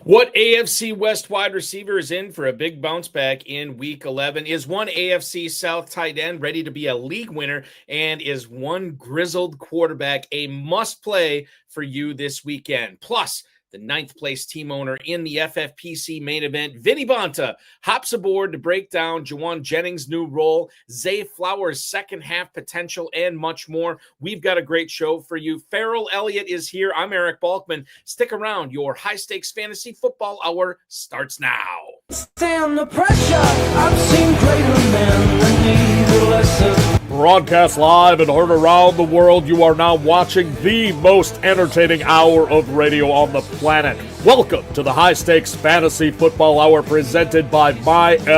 What AFC West wide receiver is in for a big bounce back in Week 11? Is one AFC South tight end ready to be a league winner? And is one grizzled quarterback a must-play for you this weekend? Plus, the ninth place team owner in the FFPC Main Event, Vinny Bonta, hops aboard to break down Juwan Jennings' new role, Zay Flowers' second half potential, and much more. We've got a great show for you. Ferrell Elliott is here. I'm Eric Balkman. Stick around. Your high-stakes fantasy football hour starts now. Stand the pressure. I've seen greater men than need a lesson. Broadcast live and heard around the world, you are now watching the most entertaining hour of radio on the planet. Welcome to the High Stakes Fantasy Football Hour presented by myffpc.com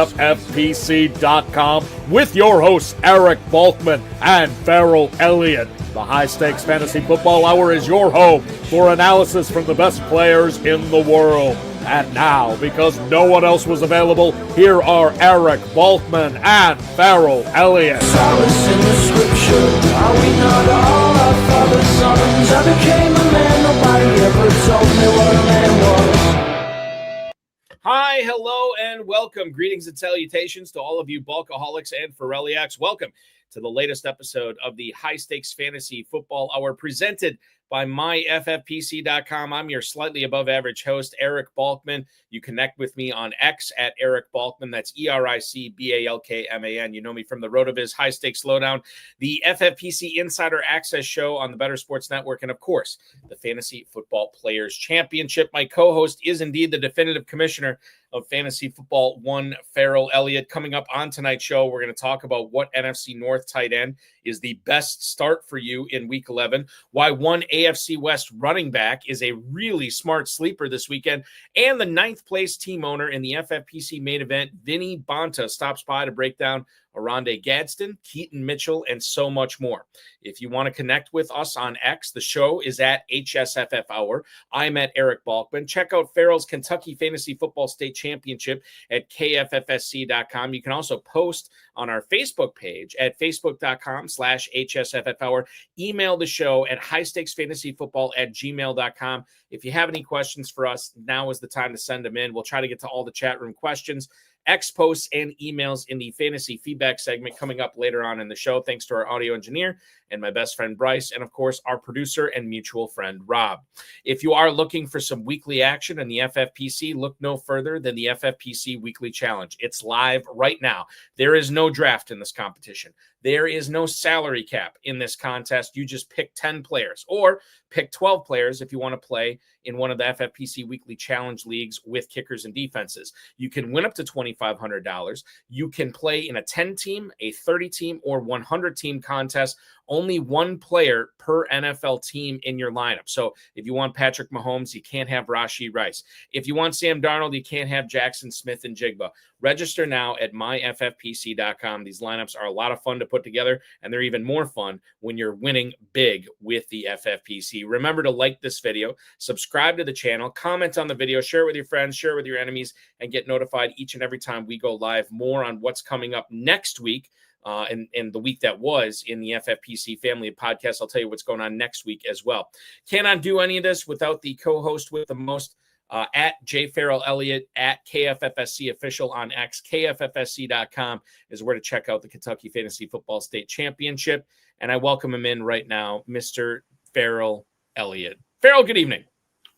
with your hosts Eric Balkman and Ferrell Elliott. The High Stakes Fantasy Football Hour is your home for analysis from the best players in the world. And now, because no one else was available, here are Eric Balkman and Ferrell Elliott. Solace in the scripture. Are we not all our father's sons? I became a man. Nobody ever told me what a man was. Hi, hello, and welcome. Greetings and salutations to all of you Bulkaholics and Ferrelliacs. Welcome to the latest episode of the High Stakes Fantasy Football Hour presented by myffpc.com. I'm your slightly above average host, Eric Balkman. You connect with me on X at Eric Balkman. That's EricBalkman. You know me from the RotoViz High Stakes Lowdown, the FFPC Insider Access Show on the Better Sports Network, and of course, the Fantasy Football Players Championship. My co-host is indeed the definitive commissioner of Fantasy Football, one Ferrell Elliott. Coming up on tonight's show, we're going to talk about what NFC North tight end is the best start for you in Week 11, why one AFC West running back is a really smart sleeper this weekend, and the ninth place team owner in the FFPC Main Event, Vinny Bonta, stops by to break down Oronde Gadsden, Keaton Mitchell, and so much more. If you want to connect with us on X, the show is at HSFF Hour. I'm at Eric Balkman. Check out Ferrell's Kentucky Fantasy Football State Championship at KFFSC.com. You can also post on our Facebook page at facebook.com/HSFF Hour. Email the show at highstakesfantasyfootball@gmail.com. If you have any questions for us, now is the time to send them in. We'll try to get to all the chat room questions, X posts, and emails in the fantasy feedback segment coming up later on in the show. Thanks to our audio engineer and my best friend Bryce, and of course our producer and mutual friend Rob. If you are looking for some weekly action in the FFPC, look no further than the FFPC Weekly Challenge. It's live right now. There is no draft in this competition. There is no salary cap in this contest. You just pick 10 players or pick 12 players if you want to play in one of the FFPC Weekly Challenge leagues with kickers and defenses. You can win up to $2,500. You can play in a 10-team, a 30-team, or 100-team contest. Only one player per NFL team in your lineup. So if you want Patrick Mahomes, you can't have Rashee Rice. If you want Sam Darnold, you can't have Jackson Smith and Jigba. Register now at myffpc.com. These lineups are a lot of fun to put together, and they're even more fun when you're winning big with the FFPC. Remember to like this video, subscribe to the channel, comment on the video, share it with your friends, share it with your enemies, and get notified each and every time we go live. More on what's coming up next week. And the week that was in the FFPC family of podcasts. I'll tell you what's going on next week as well. Cannot do any of this without the co-host with the most, at jferrellelliott, at KFFSC official on X. KFFSC.com is where to check out the Kentucky Fantasy Football State Championship. And I welcome him in right now, Mr. Ferrell Elliott. Ferrell, good evening.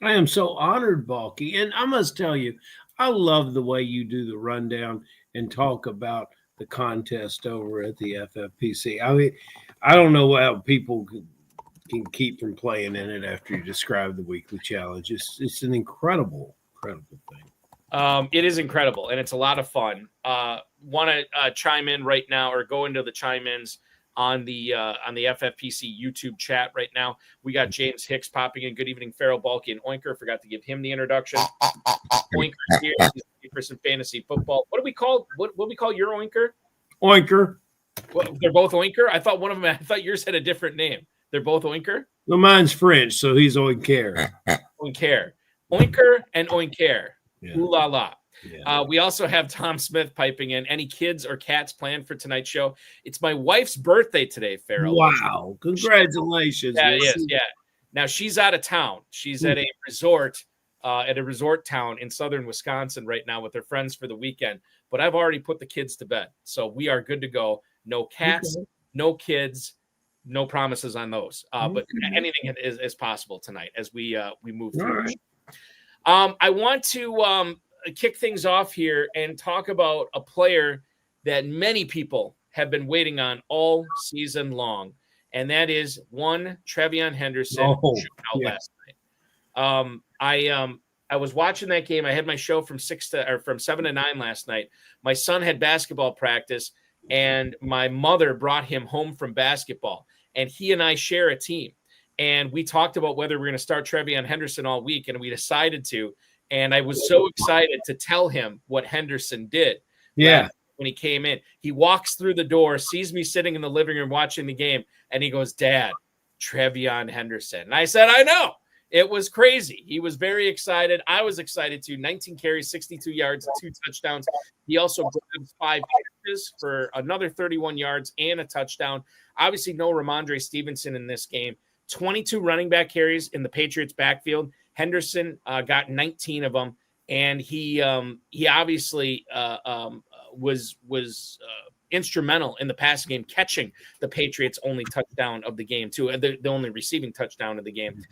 I am so honored, Balky. And I must tell you, I love the way you do the rundown and talk about the contest over at the FFPC. I mean, I don't know how people can keep from playing in it after you describe the weekly challenge. It's an incredible thing. It is incredible, and it's a lot of fun. Want to chime in right now, or go into the chime-ins on the FFPC YouTube chat right now. We got James Hicks popping in. Good evening, Ferrell, Balky, and Oinker. Forgot to give him the introduction. Oinker's here. He's for some fantasy football. What do we call your Oinker? Oinker. Well, they're both Oinker. I thought I thought yours had a different name. They're both Oinker. No, mine's French, so he's Oinker. Oinker and Oinker. Yeah. Ooh la la. Yeah. We also have Tom Smith piping in. Any kids or cats planned for tonight's show? It's my wife's birthday today, Ferrell. Wow. Congratulations. Yeah, it is. Yeah. Now she's out of town. She's at a resort at a resort town in southern Wisconsin right now with their friends for the weekend. But I've already put the kids to bed, so we are good to go. No cats, no kids, no promises on those. But anything is possible tonight as we move through. Right. I want to kick things off here and talk about a player that many people have been waiting on all season long, and that is one Trevion Henderson last night. I was watching that game. I had my show from 7 to 9 last night. My son had basketball practice, and my mother brought him home from basketball, and he and I share a team. And we talked about whether we're going to start Trevion Henderson all week, and we decided to. And I was so excited to tell him what Henderson did. Yeah. When he came in, he walks through the door, sees me sitting in the living room watching the game, and he goes, "Dad, Trevion Henderson." And I said, "I know." It was crazy. He was very excited. I was excited too. 19 carries, 62 yards, and 2 touchdowns. He also grabbed 5 catches for another 31 yards and a touchdown. Obviously, no Ramondre Stevenson in this game. 22 running back carries in the Patriots' backfield. Henderson got 19 of them, and he obviously was instrumental in the passing game, catching the Patriots' only touchdown of the game, too, the only receiving touchdown of the game.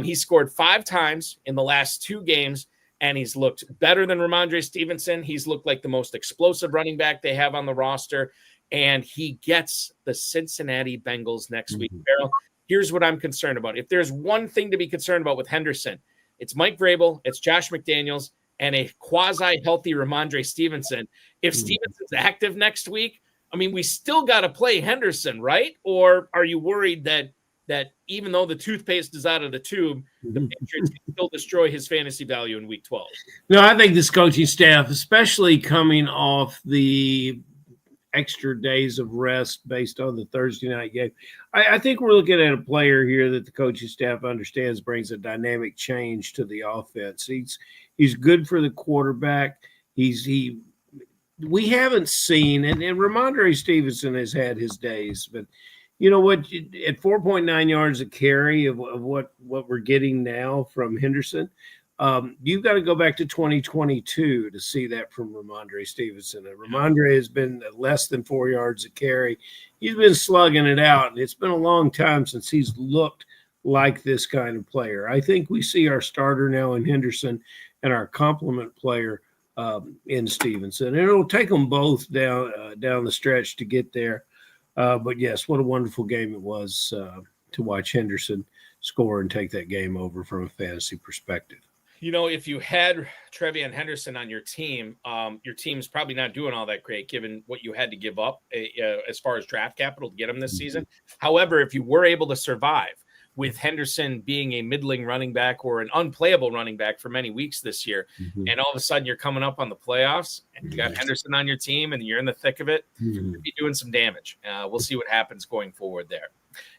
He scored 5 times in the last 2 games, and he's looked better than Ramondre Stevenson. He's looked like the most explosive running back they have on the roster, and he gets the Cincinnati Bengals next week. Ferrell, here's what I'm concerned about. If there's one thing to be concerned about with Henderson, it's Mike Vrabel, it's Josh McDaniels, and a quasi-healthy Ramondre Stevenson. If Stevenson's active next week, I mean, we still got to play Henderson, right? Or are you worried that even though the toothpaste is out of the tube, the Patriots can still destroy his fantasy value in Week 12? No, I think this coaching staff, especially coming off the extra days of rest based on the Thursday night game, I think we're looking at a player here that the coaching staff understands brings a dynamic change to the offense. He's good for the quarterback. We haven't seen, and Ramondre Stevenson has had his days, but you know what? At 4.9 yards a carry of what we're getting now from Henderson, you've got to go back to 2022 to see that from Ramondre Stevenson. Ramondre has been less than 4 yards a carry. He's been slugging it out, and it's been a long time since he's looked like this kind of player. I think we see our starter now in Henderson and our complement player in Stevenson. And it'll take them both down the stretch to get there. But, yes, what a wonderful game it was to watch Henderson score and take that game over from a fantasy perspective. You know, if you had Trevion Henderson on your team's probably not doing all that great given what you had to give up as far as draft capital to get him this season. However, if you were able to survive with Henderson being a middling running back or an unplayable running back for many weeks this year, and all of a sudden you're coming up on the playoffs and you got Henderson on your team and you're in the thick of it, you'll be doing some damage. We'll see what happens going forward there.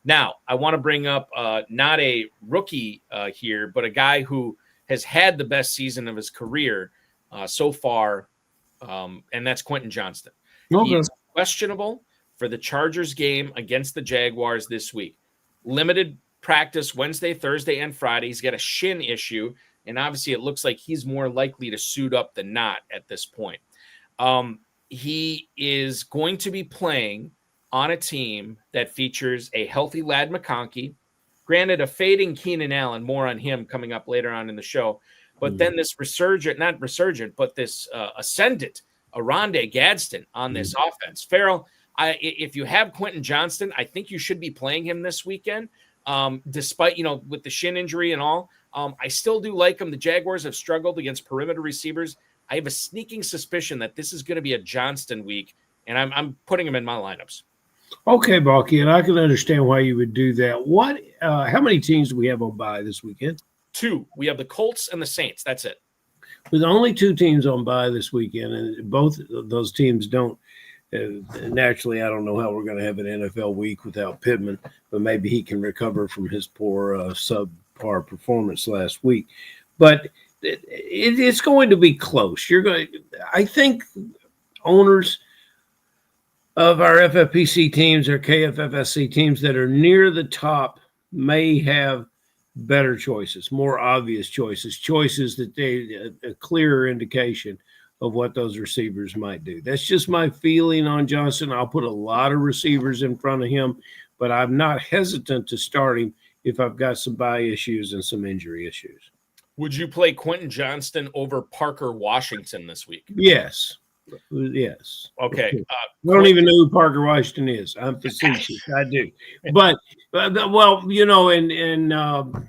Now, I want to bring up not a rookie here, but a guy who has had the best season of his career so far, and that's Quentin Johnston. Okay. He's questionable for the Chargers game against the Jaguars this week. Limited practice Wednesday, Thursday, and Friday. He's got a shin issue, and obviously it looks like he's more likely to suit up than not at this point. He is going to be playing on a team that features a healthy Ladd McConkey, granted a fading Keenan Allen, more on him coming up later on in the show, but then this ascendant, Oronde Gadsden on this offense. Ferrell, if you have Quentin Johnston, I think you should be playing him this weekend. Despite, with the shin injury and all, I still do like him. The Jaguars have struggled against perimeter receivers. I have a sneaking suspicion that this is going to be a Johnston week, and I'm putting him in my lineups. Okay, Balky, and I can understand why you would do that. How many teams do we have on bye this weekend? 2. We have the Colts and the Saints. That's it. With only 2 teams on bye this weekend, and both of those teams don't. Naturally, I don't know how we're going to have an NFL week without Pittman, but maybe he can recover from his poor subpar performance last week. But it's going to be close. I think owners of our FFPC teams or KFFSC teams that are near the top may have better choices, more obvious choices that a clearer indication of what those receivers might do. That's just my feeling on Johnston. I'll put a lot of receivers in front of him, but I'm not hesitant to start him if I've got some bye issues and some injury issues. Would you play Quentin Johnston over Parker Washington this week? Yes. Yes. Okay. I don't even know who Parker Washington is. I'm facetious. I do. But well,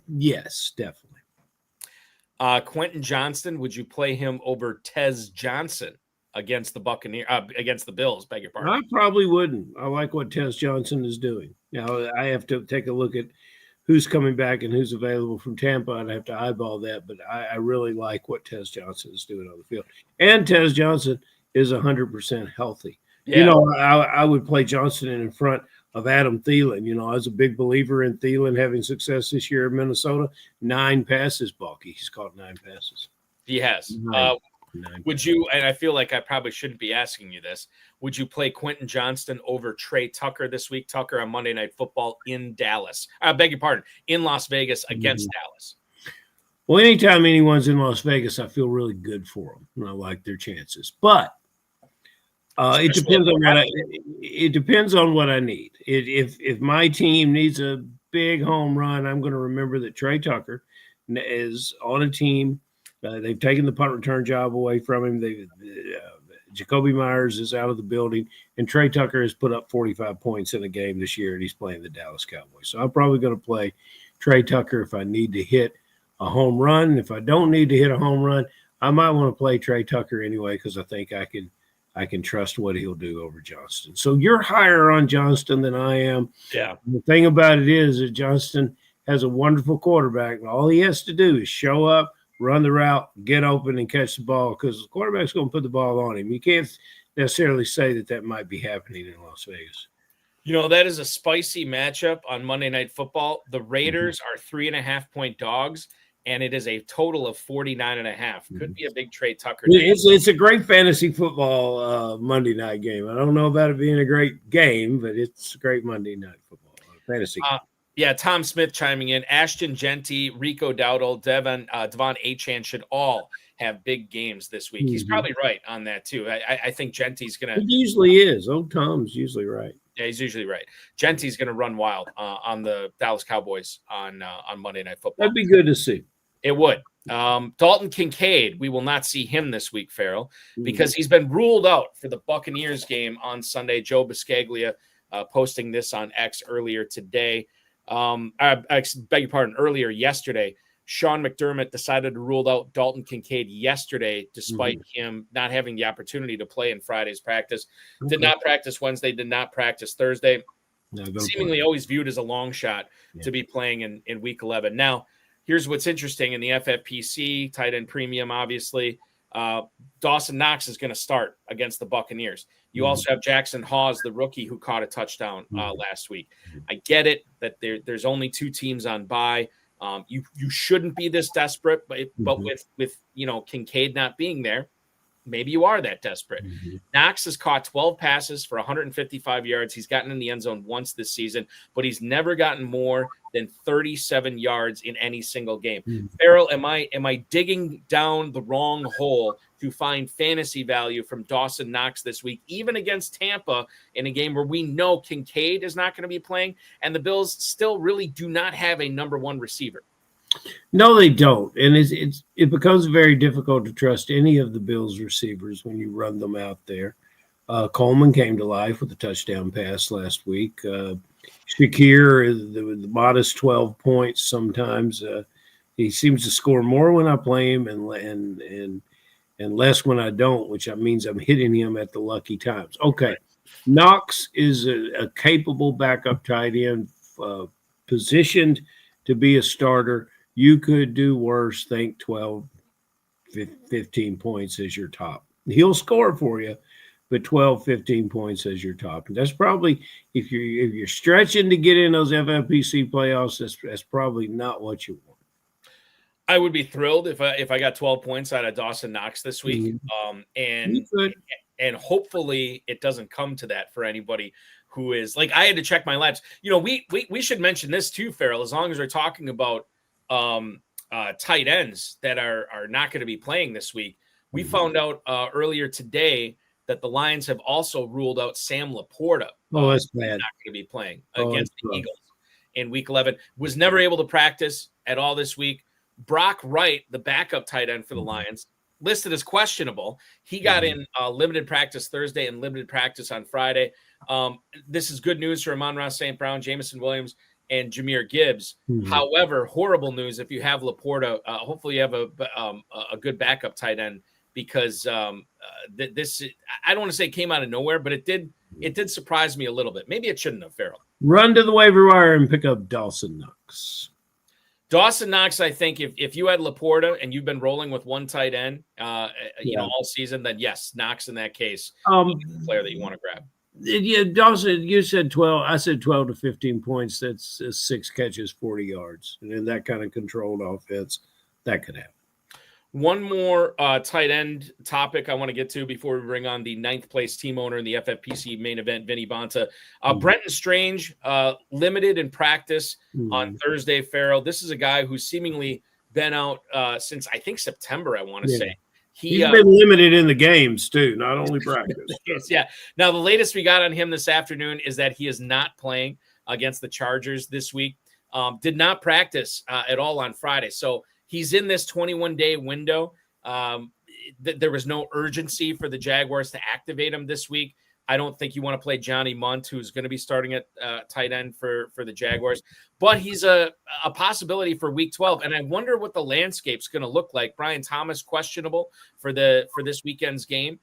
yes, definitely. Quentin Johnston, would you play him over Tez Johnson against the against the Bills? Beg your pardon. I probably wouldn't. I like what Tez Johnson is doing. Now I have to take a look at who's coming back and who's available from Tampa. I'd have to eyeball that, but I really like what Tez Johnson is doing on the field. And Tez Johnson is 100% healthy. Yeah. I would play Johnson in front of Adam Thielen. I was a big believer in Thielen having success this year in Minnesota. 9 passes, Balky. He's caught 9 passes. He has. Would you, and I feel like I probably shouldn't be asking you this, would you play Quentin Johnston over Trey Tucker this week? Tucker on Monday Night Football in Dallas. I beg your pardon, in Las Vegas against Dallas. Well, anytime anyone's in Las Vegas, I feel really good for them, and I like their chances. But it depends on what I need. If my team needs a big home run, I'm going to remember that Trey Tucker is on a team. They've taken the punt return job away from him. Jacoby Myers is out of the building, and Trey Tucker has put up 45 points in a game this year, and he's playing the Dallas Cowboys. So I'm probably going to play Trey Tucker if I need to hit a home run. If I don't need to hit a home run, I might want to play Trey Tucker anyway because I think I can trust what he'll do over Johnston. So you're higher on Johnston than I am. Yeah. The thing about it is that Johnston has a wonderful quarterback, and all he has to do is show up, run the route, get open, and catch the ball because the quarterback's going to put the ball on him. You can't necessarily say that might be happening in Las Vegas. That is a spicy matchup on Monday Night Football. The Raiders are 3.5-point dogs, and it is a total of 49.5. Could be a big Trey Tucker. It's a great fantasy football Monday night game. I don't know about it being a great game, but it's a great Monday night football fantasy game. Yeah, Tom Smith chiming in. Ashton Genty, Rico Dowdle, Devon Achane should all have big games this week. He's probably right on that, too. I think Genty's going to – He usually is. Tom's usually right. Yeah, he's usually right. Genty's going to run wild on the Dallas Cowboys on Monday Night Football. That'd be good to see. It would. Dalton Kincaid, we will not see him this week, Ferrell, because he's been ruled out for the Buccaneers game on Sunday. Joe Biscaglia posting this on X earlier today. I beg your pardon, earlier yesterday. Sean McDermott decided to rule out Dalton Kincaid yesterday, despite him not having the opportunity to play in Friday's practice. Did not practice Wednesday, did not practice Thursday. Seemingly always viewed as a long shot to be playing in Week 11. Now, here's what's interesting in the FFPC, tight end premium, obviously. Dawson Knox is going to start against the Buccaneers. You also have Jackson Hawes, the rookie who caught a touchdown last week. I get it that there's only 2 teams on bye. You shouldn't be this desperate, but with Kincaid not being there, maybe you are that desperate. Knox has caught 12 passes for 155 yards. He's gotten in the end zone once this season, but he's never gotten more than 37 yards in any single game. Ferrell, am I digging down the wrong hole to find fantasy value from Dawson Knox this week, even against Tampa in a game where we know Kincaid is not going to be playing and the Bills still really do not have a number 1 receiver? No, they don't. And it becomes very difficult to trust any of the Bills receivers when you run them out there. Coleman came to life with a touchdown pass last week. Shakir is the modest 12 points sometimes. He seems to score more when I play him and less when I don't, which means I'm hitting him at the lucky times. Okay, Knox is a capable backup tight end, positioned to be a starter. You could do worse, think 12, 15 points as your top. He'll score for you, but 12, 15 points as your top. And that's probably, if you're stretching to get in those FFPC playoffs, that's probably not what you want. I would be thrilled if I got 12 points out of Dawson Knox this week. And hopefully it doesn't come to that for anybody who is like, I had to check my labs. We should mention this too, Ferrell, as long as we're talking about tight ends that are not going to be playing this week. We found out earlier today that the Lions have also ruled out Sam Laporta. Oh, that's bad. Not going to be playing against the Eagles in Week 11. Was never able to practice at all this week. Brock Wright, the backup tight end for the Lions, listed as questionable. He got in limited practice Thursday and limited practice on Friday. This is good news for Amon-Ra St. Brown, Jameson Williams, and Jahmyr Gibbs. However, horrible news if you have Laporta. Hopefully you have a good backup tight end, because this, I don't want to say came out of nowhere, but it did surprise me a little bit. Maybe it shouldn't have, Ferrell. Run to the waiver wire and pick up Dawson Knox. Dawson Knox, I think if you had Laporta and you've been rolling with one tight end, all season, then yes, Knox in that case, the player that you want to grab. Yeah, Dawson, you said 12. I said 12 to 15 points. That's 6 catches, 40 yards. And in that kind of controlled offense, that could happen. One more tight end topic I want to get to before we bring on the 9th place team owner in the FFPC main event, Vinny Bonta. Brenton Strange, limited in practice on Thursday, Ferrell. This is a guy who's seemingly been out since, I think, September, I want to say. He's been limited in the games, too, not only practice. Yeah. Now, the latest we got on him this afternoon is that he is not playing against the Chargers this week. Did not practice at all on Friday. So he's in this 21-day window. There was no urgency for the Jaguars to activate him this week. I don't think you want to play Johnny Munt, who's going to be starting at tight end for the Jaguars. But he's a possibility for Week 12. And I wonder what the landscape's going to look like. Brian Thomas questionable for this weekend's game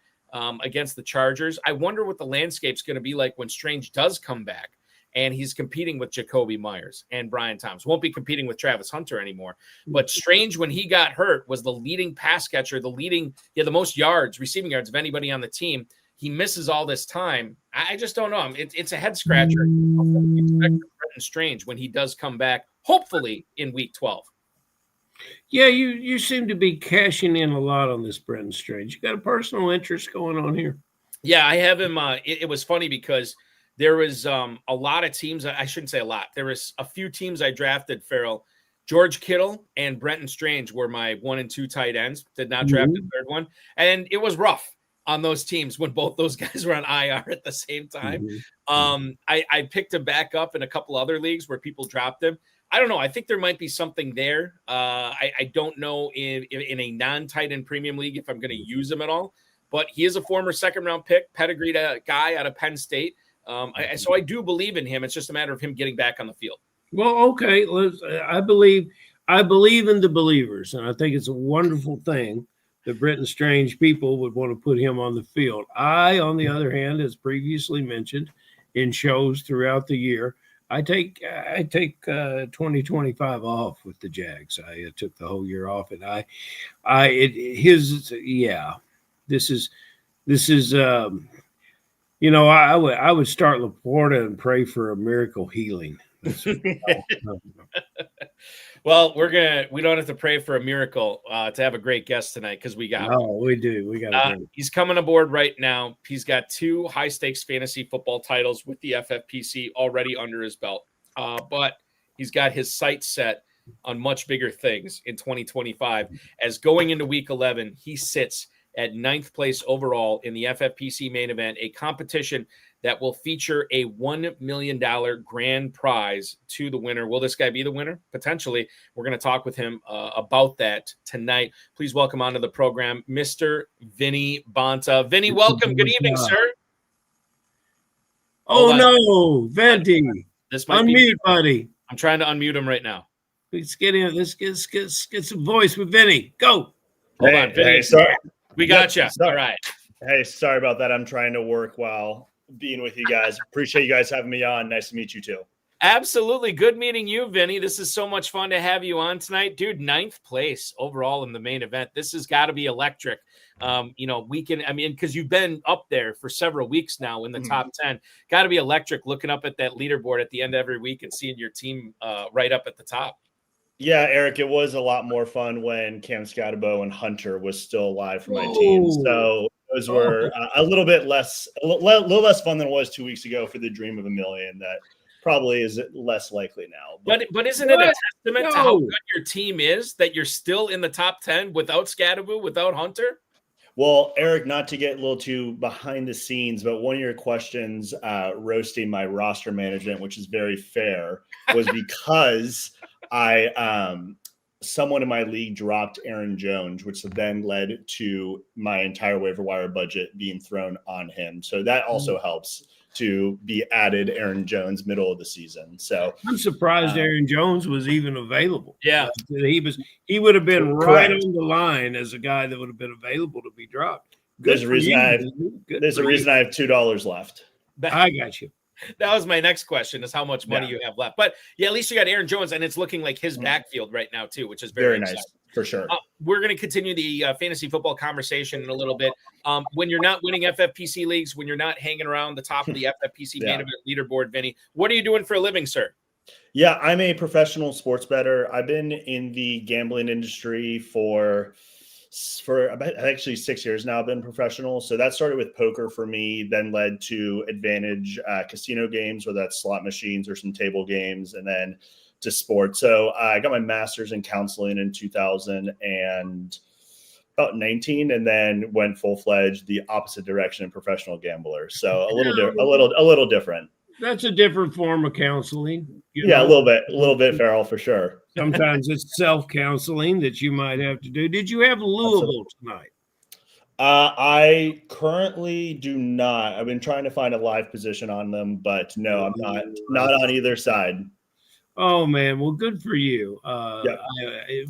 against the Chargers. I wonder what the landscape's going to be like when Strange does come back and he's competing with Jacoby Myers and Brian Thomas. Won't be competing with Travis Hunter anymore. But Strange, when he got hurt, was the leading pass catcher, the most yards, receiving yards of anybody on the team. He misses all this time. I just don't know. It's a head scratcher. Expect Brenton Strange when he does come back, hopefully in Week 12. Yeah, you seem to be cashing in a lot on this Brenton Strange. You got a personal interest going on here. Yeah, I have him. It was funny because there was a lot of teams. I shouldn't say a lot. There was a few teams I drafted, Ferrell. George Kittle and Brenton Strange were my 1 and 2 tight ends. Did not draft the third one. And it was rough on those teams when both those guys were on IR at the same time. I picked him back up in a couple other leagues where people dropped him. I don't know. I think there might be something there. I don't know in a non-tight end premium league if I'm going to use him at all. But he is a former second-round pick, pedigreed guy out of Penn State. So I do believe in him. It's just a matter of him getting back on the field. Well, okay. I believe in the believers, and I think it's a wonderful thing that Brenton Strange people would want to put him on the field. I, on the other hand, as previously mentioned in shows throughout the year, I take 2025 off with the Jags. I took the whole year off, and this is I would start Laporta and pray for a miracle healing. Well, we don't have to pray for a miracle to have a great guest tonight, because we got we do. We got he's coming aboard right now. He's got 2 high stakes fantasy football titles with the FFPC already under his belt. But he's got his sights set on much bigger things in 2025, as going into Week 11, he sits at 9th place overall in the FFPC main event, a competition that will feature a $1 million grand prize to the winner. Will this guy be the winner? Potentially. We're going to talk with him about that tonight. Please welcome onto the program, Mr. Vinny Bonta. Vinny, welcome. Good evening, sir. Oh, no, Vinny. This might unmute, buddy. I'm trying to unmute him right now. Let's get in. Let's get some voice with Vinny. Go. Hold on, Vinny. Hey, sorry. We got you. All right. Hey, sorry about that. I'm trying to work while being with you guys. Appreciate you guys having me on. Nice to meet you too. Absolutely. Good meeting you, Vinny. This is so much fun to have you on tonight. Dude, 9th place overall in the main event. This has got to be electric. Because you've been up there for several weeks now in the top 10. Got to be electric looking up at that leaderboard at the end of every week and seeing your team right up at the top. Yeah, Eric, it was a lot more fun when Cam Scatterbo and Hunter was still alive for my team. So those were a little less fun than it was 2 weeks ago for the dream of $1 million that probably is less likely now. But isn't it a testament to how No. good your team is that you're still in the top 10 without Scadaboo, without Hunter? Well, Eric, not to get a little too behind the scenes, but one of your questions roasting my roster management, which is very fair, was because someone in my league dropped Aaron Jones, which then led to my entire waiver wire budget being thrown on him. So that also helps to be added Aaron Jones middle of the season. So I'm surprised Aaron Jones was even available. Yeah. He would have been right Correct. on the line as a guy that would have been available to be dropped. there's a reason I have $2 left. I got you. That was my next question, is how much money you have left. But yeah, at least you got Aaron Jones, and it's looking like his backfield right now too, which is very nice exciting. for sure. We're going to continue the fantasy football conversation in a little bit. When you're not winning FFPC leagues, when you're not hanging around the top of the FFPC Main Event leaderboard, Vinny, what are you doing for a living, sir? Yeah, I'm a professional sports bettor. I've been in the gambling industry for about actually 6 years now. I've been professional. So that started with poker for me, then led to Advantage casino games, whether that's slot machines or some table games, and then to sports. So I got my master's in counseling in 2019, and then went full-fledged the opposite direction in professional gambler. So a little different. That's a different form of counseling. Yeah, a little bit, Ferrell, for sure. Sometimes it's self-counseling that you might have to do. Did you have Louisville tonight? I currently do not. I've been trying to find a live position on them, but no, I'm not on either side. Oh man, well, good for you.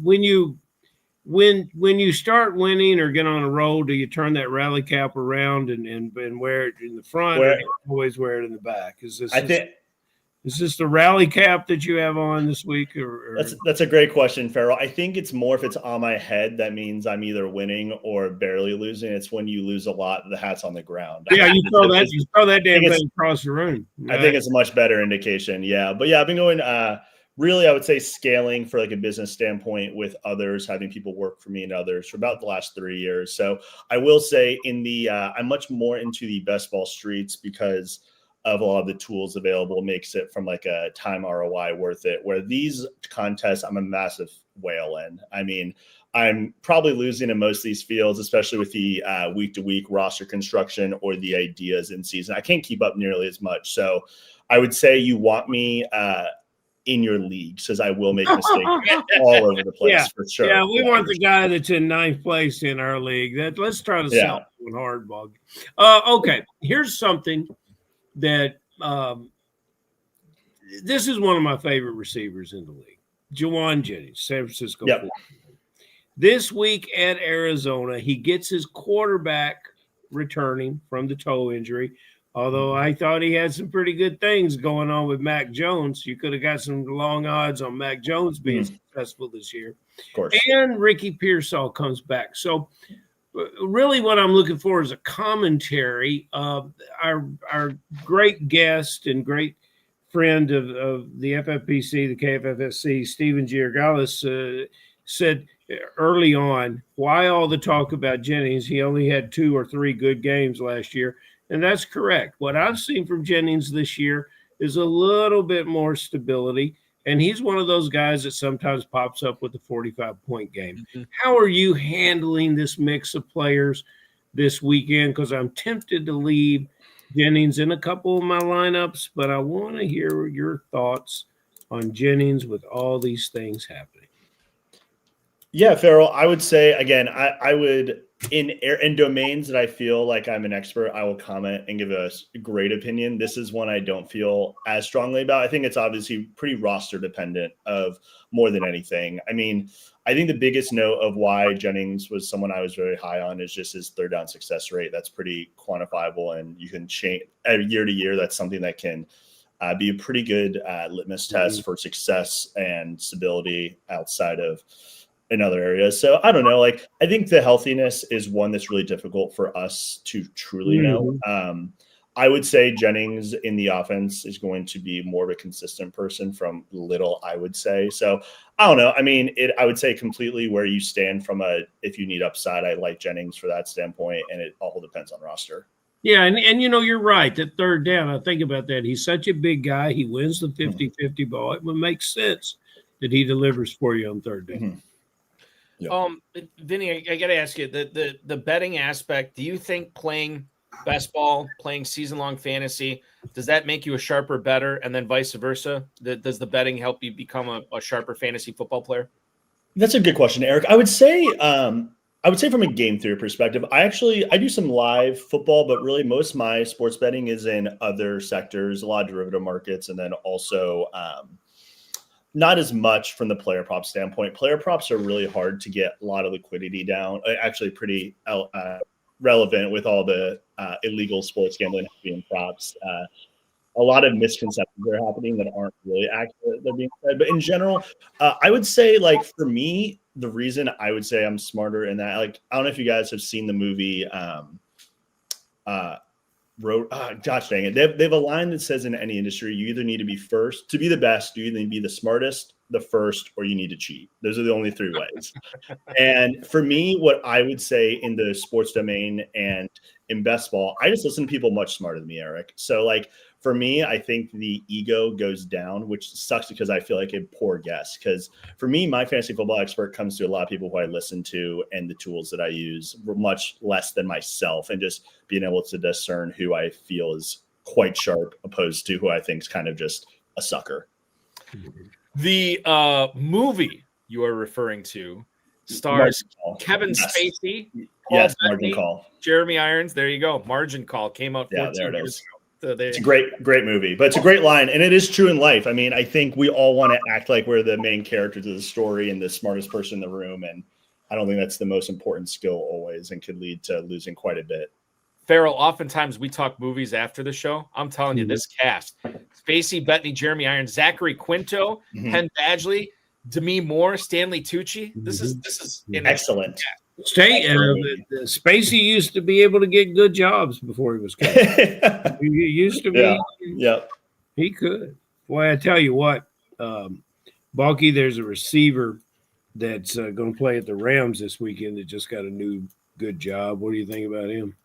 When you start winning or get on a roll, do you turn that rally cap around and wear it in the front, or do you always wear it in the back? Is this the rally cap that you have on this week? Or That's a great question, Ferrell. I think it's more if it's on my head, that means I'm either winning or barely losing. It's when you lose a lot, the hat's on the ground. Yeah, you throw that damn thing across the room. I think it's a much better indication. Yeah. But yeah, I've been going really, I would say scaling for like a business standpoint with others, having people work for me and others for about the last 3 years. So I will say I'm much more into the best ball streets because of a lot of the tools available, makes it from like a time ROI worth it, where these contests, I'm a massive whale in. I mean, I'm probably losing in most of these fields, especially with the week-to-week roster construction or the ideas in season. I can't keep up nearly as much. So I would say you want me in your league, because I will make mistakes all over the place for sure. Yeah, we want the guy that's in 9th place in our league. Let's try to sell one hard bug. Okay, here's something that this is one of my favorite receivers in the league. Juwan Jennings, San Francisco. Yep. This week at Arizona, he gets his quarterback returning from the toe injury. Although I thought he had some pretty good things going on with Mac Jones. You could have got some long odds on Mac Jones being successful this year. Of course. And Ricky Pearsall comes back. So really what I'm looking for is a commentary. Our great guest and great friend of the FFPC, the KFFSC, Stephen Giorgalis, said early on, why all the talk about Jennings? He only had 2 or 3 good games last year. And that's correct. What I've seen from Jennings this year is a little bit more stability. And he's one of those guys that sometimes pops up with a 45-point game. Mm-hmm. How are you handling this mix of players this weekend? Because I'm tempted to leave Jennings in a couple of my lineups, but I want to hear your thoughts on Jennings with all these things happening. Yeah, Ferrell, I would say, again, I would – in domains that I feel like I'm an expert, I will comment and give a great opinion. This is one I don't feel as strongly about. I think it's obviously pretty roster dependent of more than anything. I mean, I think the biggest note of why Jennings was someone I was very high on is just his third down success rate. That's pretty quantifiable, and you can change year to year. That's something that can be a pretty good litmus test for success and stability outside of in other areas. So I don't know, like, I think the healthiness is one that's really difficult for us to truly know. I would say Jennings in the offense is going to be more of a consistent person from little, I would say. So I don't know. I mean, I would say completely where you stand from if you need upside, I like Jennings for that standpoint, and it all depends on roster. Yeah, and you're right. That third down, I think about that. He's such a big guy. He wins the 50-50 ball. It would make sense that he delivers for you on third down. Vinny, I got to ask you, the betting aspect, do you think playing best ball, playing season-long fantasy, does that make you a sharper bettor, and then vice versa? Does the betting help you become a sharper fantasy football player? That's a good question, Eric. I would say from a game theory perspective, I do some live football, but really most of my sports betting is in other sectors, a lot of derivative markets, and then also not as much from the player prop standpoint. Player props are really hard to get a lot of liquidity down, actually pretty relevant with all the illegal sports gambling being props. A lot of misconceptions are happening that aren't really accurate. They're being said, but in general, I would say, like, for me, the reason I would say I'm smarter in that, like, I don't know if you guys have seen the movie. Gosh dang it! They have a line that says, in any industry, you either need to be first to be the best, you either need to be the smartest, the first, or you need to cheat. Those are the only three ways. And for me, what I would say in the sports domain and in best ball, I just listen to people much smarter than me, Eric. So, like, for me, I think the ego goes down, which sucks because I feel like a poor guess. Because for me, my fantasy football expert comes to a lot of people who I listen to, and the tools that I use were much less than myself, and just being able to discern who I feel is quite sharp opposed to who I think is kind of just a sucker. The movie you are referring to stars Kevin Spacey, Paul Bettany, Margin Call, Jeremy Irons. There you go. Margin Call came out 14 years ago. So it's a great movie, but it's a great line, and it is true in life. I mean, I think we all want to act like we're the main characters of the story and the smartest person in the room, and I don't think that's the most important skill always, and could lead to losing quite a bit. Ferrell, oftentimes we talk movies after the show. I'm telling you, this cast: Spacey, Bettany, Jeremy Irons, Zachary Quinto, Penn Badgley, Demi Moore, Stanley Tucci. This is excellent. Spacey used to be able to get good jobs before he was cut. He used to be. Yeah. He could. Boy, I tell you what, Balky, there's a receiver that's going to play at the Rams this weekend that just got a new good job. What do you think about him,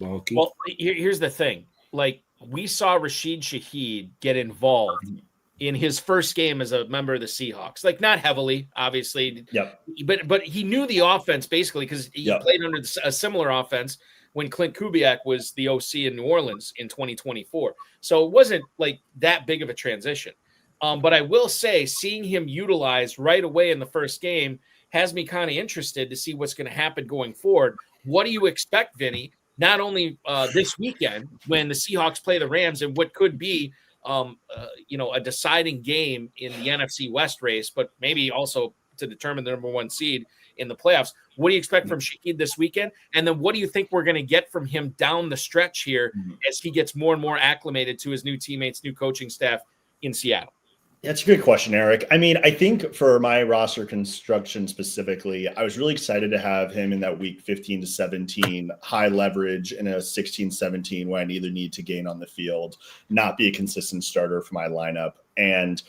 Balky? Well, here's the thing. Like, we saw Rashid Shaheed get involved in his first game as a member of the Seahawks, like, not heavily, obviously. Yep. But he knew the offense basically because he played under a similar offense when Clint Kubiak was the OC in New Orleans in 2024. So it wasn't like that big of a transition. But I will say, seeing him utilized right away in the first game has me kind of interested to see what's going to happen going forward. What do you expect, Vinny? Not only this weekend when the Seahawks play the Rams and what could be a deciding game in the NFC West race, but maybe also to determine the number one seed in the playoffs. What do you expect from Shaheed this weekend? And then what do you think we're going to get from him down the stretch here as he gets more and more acclimated to his new teammates, new coaching staff in Seattle? That's a good question, Eric. I mean, I think for my roster construction specifically, I was really excited to have him in that week 15 to 17 high leverage in a 16-17 where I either need to gain on the field, not be a consistent starter for my lineup. And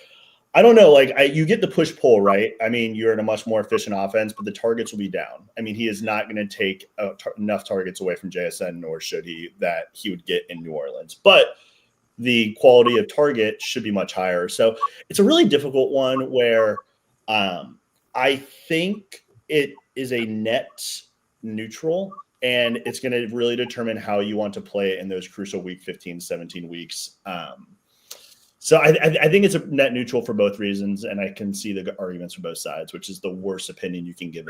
I don't know, like, you get the push-pull, right? I mean, you're in a much more efficient offense, but the targets will be down. I mean, he is not going to take enough targets away from JSN, nor should he, that he would get in New Orleans. But the quality of target should be much higher. So it's a really difficult one where I think it is a net neutral, and it's going to really determine how you want to play it in those crucial week 15, 17 weeks. So I think it's a net neutral for both reasons, and I can see the arguments from both sides, which is the worst opinion you can give.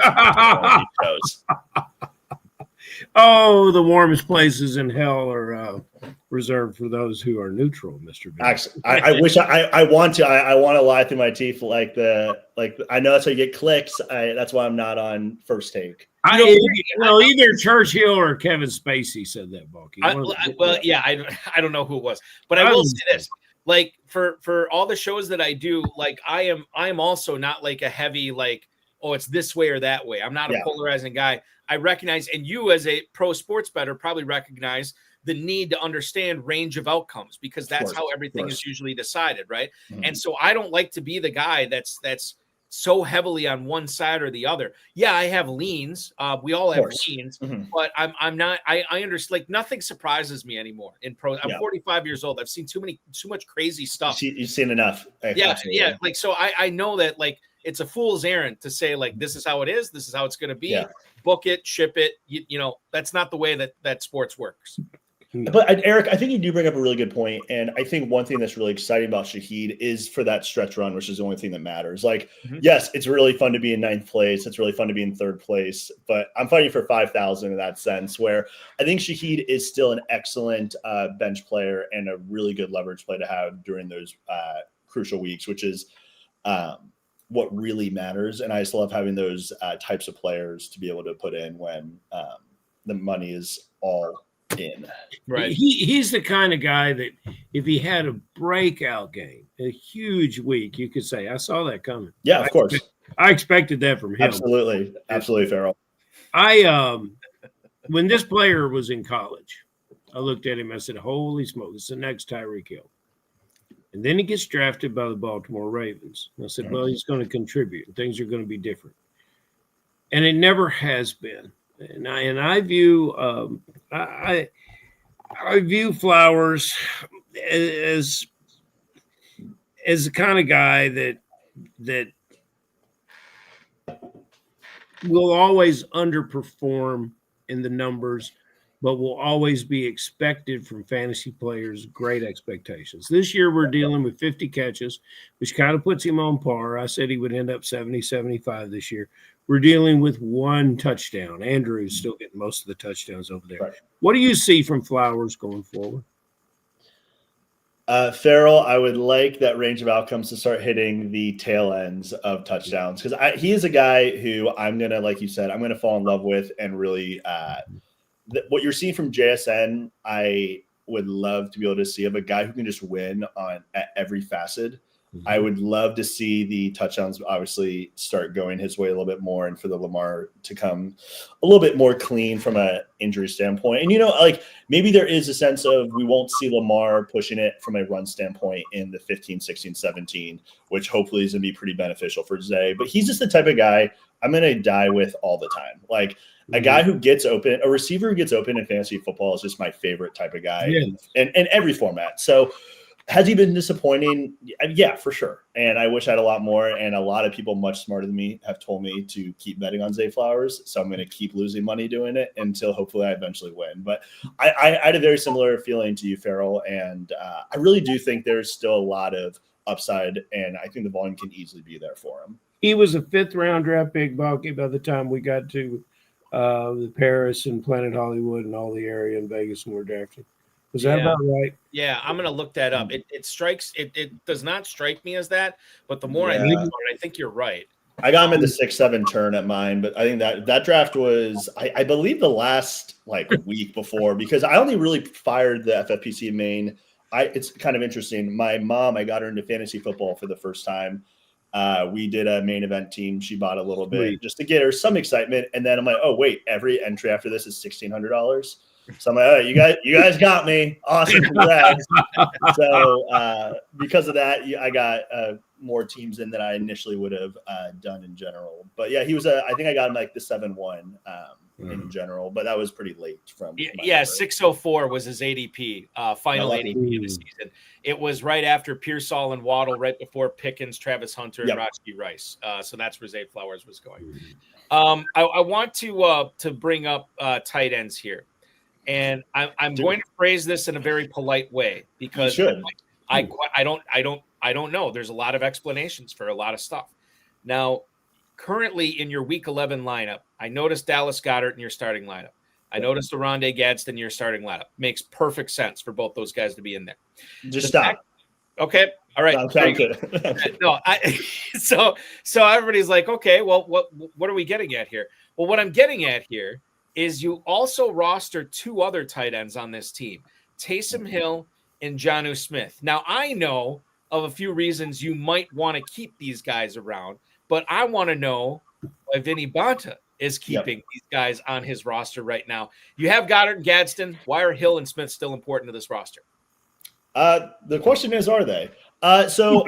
Oh, the warmest places in hell are reserved for those who are neutral, Mr. Ben. Actually, I wish I want to lie through my teeth like I know that's how you get clicks. That's why I'm not on First Take. Either Churchill or Kevin Spacey said that, Balky. I don't know who it was, but I will say this: like, for all the shows that I do, like, I'm also not like a heavy, like, oh, it's this way or that way. I'm not a polarizing guy. I recognize, and you as a pro sports bettor probably recognize the need to understand range of outcomes, because that's how everything is usually decided, right? Mm-hmm. And so I don't like to be the guy that's so heavily on one side or the other. Yeah, I have leans. We all have leans, but I'm not. I understand. Like nothing surprises me anymore in pro. I'm 45 years old. I've seen too much crazy stuff. You've seen enough. Yeah. Like so, I know that like it's a fool's errand to say like this is how it is. This is how it's going to be. Yeah. Book it, ship it. You know that's not the way that sports works. But Eric, I think you do bring up a really good point. And I think one thing that's really exciting about Shahid is for that stretch run, which is the only thing that matters. Like, yes, it's really fun to be in 9th place. It's really fun to be in 3rd place, but I'm fighting for 5,000 in that sense, where I think Shahid is still an excellent bench player and a really good leverage play to have during those crucial weeks, which is what really matters. And I just love having those types of players to be able to put in when the money is all in. Right. He's the kind of guy that if he had a breakout game, a huge week, you could say, I saw that coming. Yeah, of course. I expected that from him. Absolutely, Ferrell. When this player was in college, I looked at him, I said, holy smoke, it's the next Tyreek Hill. And then he gets drafted by the Baltimore Ravens. And I said, well, he's going to contribute. And things are going to be different. And it never has been. And I view I view Flowers as the kind of guy that will always underperform in the numbers, but will always be expected from fantasy players, great expectations. This year we're dealing with 50 catches, which kind of puts him on par. I said he would end up 70, 75 this year. We're dealing with 1 touchdown. Andrew's still getting most of the touchdowns over there. Right. What do you see from Flowers going forward? Ferrell, I would like that range of outcomes to start hitting the tail ends of touchdowns because he is a guy who I'm going to, like you said, I'm going to fall in love with and really what you're seeing from JSN, I would love to be able to see of a guy who can just win at every facet. I would love to see the touchdowns obviously start going his way a little bit more and for the Lamar to come a little bit more clean from an injury standpoint. And, like maybe there is a sense of we won't see Lamar pushing it from a run standpoint in the 15, 16, 17, which hopefully is going to be pretty beneficial for Zay. But he's just the type of guy I'm going to die with all the time. Like a guy who gets open, a receiver who gets open in fantasy football is just my favorite type of guy in every format. So, has he been disappointing? Yeah, for sure. And I wish I had a lot more. And a lot of people much smarter than me have told me to keep betting on Zay Flowers. So I'm going to keep losing money doing it until hopefully I eventually win. But I had a very similar feeling to you, Ferrell. And I really do think there's still a lot of upside. And I think the volume can easily be there for him. He was a 5th round draft pick, Balky, by the time we got to the Paris and Planet Hollywood and all the area in Vegas and we're drafting. Was that about right? Yeah, I'm going to look that up. It does not strike me as that, but the more I think about it, I think you're right. I got him in the 6-7 turn at mine, but I think that draft was, I believe, the last week before because I only really fired the FFPC main. It's kind of interesting. My mom, I got her into fantasy football for the first time. We did a main event team. She bought a little bit just to get her some excitement, and then I'm like, oh wait, every entry after this is $1,600. So I'm like, oh, you guys got me. Awesome. Congrats. So because of that, I got more teams in than I initially would have done in general. But yeah, he was I think I got him like the 7-1 in general, but that was pretty late from. Yeah, 604 was his ADP, final ADP of the season. It was right after Pearsall and Waddle, right before Pickens, Travis Hunter, and Rashee Rice. So that's where Zay Flowers was going. I want to bring up tight ends here. And I'm going to phrase this in a very polite way because I don't know. There's a lot of explanations for a lot of stuff. Now, currently in your Week 11 lineup, I noticed Dallas Goedert in your starting lineup. I noticed Oronde Gadsden in your starting lineup. Makes perfect sense for both those guys to be in there. Just stop. Okay. All right. No, so everybody's like, okay, well, what are we getting at here? Well, what I'm getting at here is you also roster 2 other tight ends on this team, Taysom Hill and Jonnu Smith. Now, I know of a few reasons you might want to keep these guys around, but I want to know why Vinny Bonta is keeping these guys on his roster right now. You have Goddard and Gadsden. Why are Hill and Smith still important to this roster? The question is, are they? So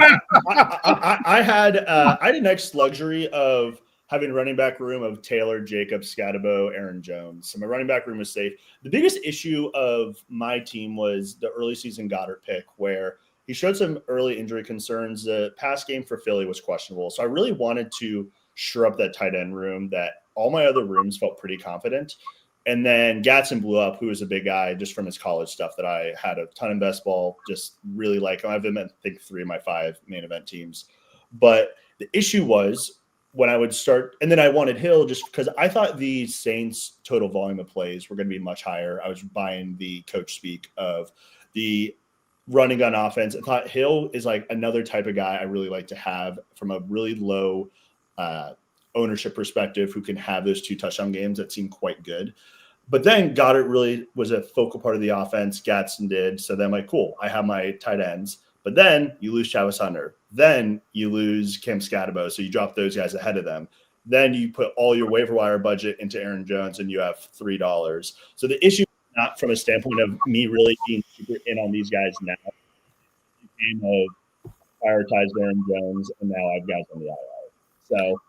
I had a next luxury of having a running back room of Taylor, Jacob, Scatabo, Aaron Jones. So my running back room was safe. The biggest issue of my team was the early season Goddard pick, where he showed some early injury concerns. The pass game for Philly was questionable. So I really wanted to shore up that tight end room that all my other rooms felt pretty confident. And then Gatson blew up, who was a big guy just from his college stuff that I had a ton of best ball, just really like. I've been, I think, 3 of my 5 main event teams. But the issue was when I would start, and then I wanted Hill just because I thought the Saints' total volume of plays were going to be much higher. I was buying the coach speak of the running gun offense. I thought Hill is like another type of guy I really like to have from a really low ownership perspective who can have those 2 touchdown games that seem quite good. But then Goddard really was a focal part of the offense. Gatson did. So then I'm like, cool, I have my tight ends. But then you lose Travis Hunter. Then you lose Cam Scatabo. So you drop those guys ahead of them. Then you put all your waiver wire budget into Aaron Jones and you have $3. So the issue is not from a standpoint of me really being super in on these guys now. It's a game of prioritize Aaron Jones, and now I've guys on the IR. So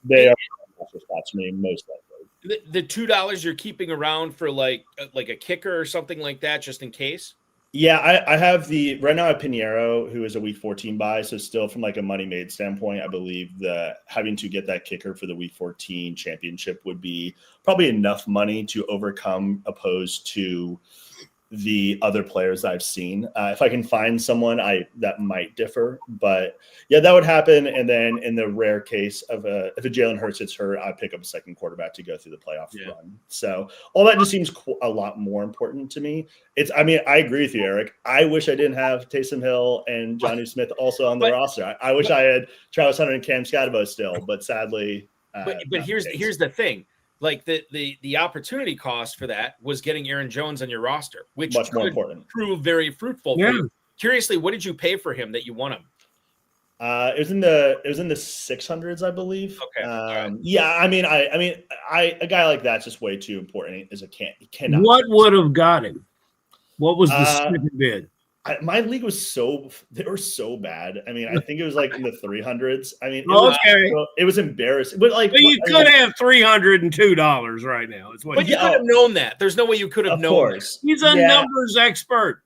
they are spots for me most likely. The $2 you're keeping around for like a kicker or something like that, just in case. Yeah, I have right now I have Pinheiro, who is a week 14 buy. So still from like a money made standpoint, I believe that having to get that kicker for the week 14 championship would be probably enough money to overcome opposed to the other players I've seen. If I can find someone, that might differ, but yeah, that would happen. And then in the rare case of if a Jalen Hurts hits hurt, I'd pick up a second quarterback to go through the playoff run. So all that just seems a lot more important to me. I agree with you, Eric. I wish I didn't have Taysom Hill and Jonnu Smith also on the roster. I wish I had Travis Hunter and Cam Scatabo still, but sadly. But here's the thing. Like the opportunity cost for that was getting Aaron Jones on your roster, which much more important. Prove very fruitful. Yeah. For you. Curiously, what did you pay for him that you won him? It was in the 600s, I believe. Okay. Right. Yeah. A guy like that's just way too important. He cannot. What would have got him? What was the second bid? My league was they were so bad. I mean, I think it was like in the 300s. I mean, it was embarrassing. But you could have $302 right now. But you could have known that. There's no way you could have known. He's a numbers expert.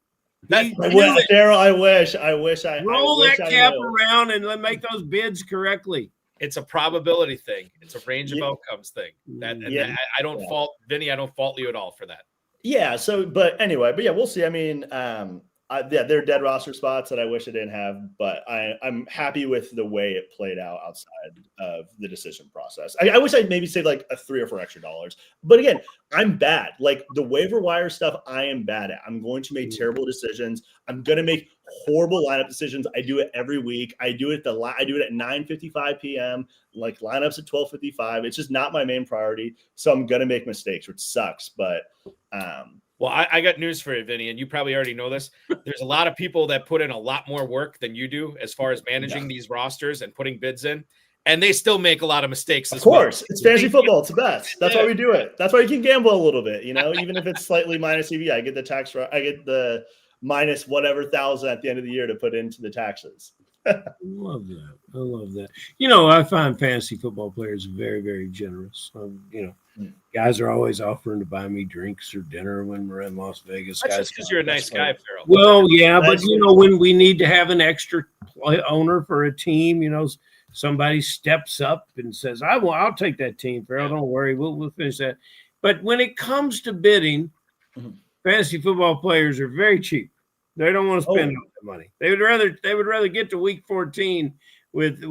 Daryl, I wish I roll that cap around and make those bids correctly. It's a probability thing. It's a range of outcomes thing. I don't fault Vinny. I don't fault you at all for that. Yeah. So, but yeah, we'll see. I mean, they're dead roster spots that I wish I didn't have, but I'm happy with the way it played out outside of the decision process. I wish I'd maybe saved like $3 or $4 extra. But again, I'm bad. Like the waiver wire stuff, I am bad at. I'm going to make terrible decisions. I'm going to make horrible lineup decisions. I do it every week. I do it at 9:55 p.m. Like lineups at 12:55. It's just not my main priority. So I'm going to make mistakes, which sucks. But well, I got news for you, Vinny, and you probably already know this. There's a lot of people that put in a lot more work than you do as far as managing these rosters and putting bids in, and they still make a lot of mistakes as well. Of course. It's fantasy football. It's the best. That's why we do it. That's why you can gamble a little bit, even if it's slightly minus EV. I get the minus whatever thousand at the end of the year to put into the taxes. I love that. I find fantasy football players very, very generous. Guys are always offering to buy me drinks or dinner when we're in Las Vegas. That's just because you're a nice guy, Ferrell. Well, yeah, but when we need to have an extra owner for a team, somebody steps up and says, I'll take that team, Ferrell. Don't worry, we'll finish that. But when it comes to bidding, fantasy football players are very cheap. They don't want to spend all that money. They would rather get to week 14 with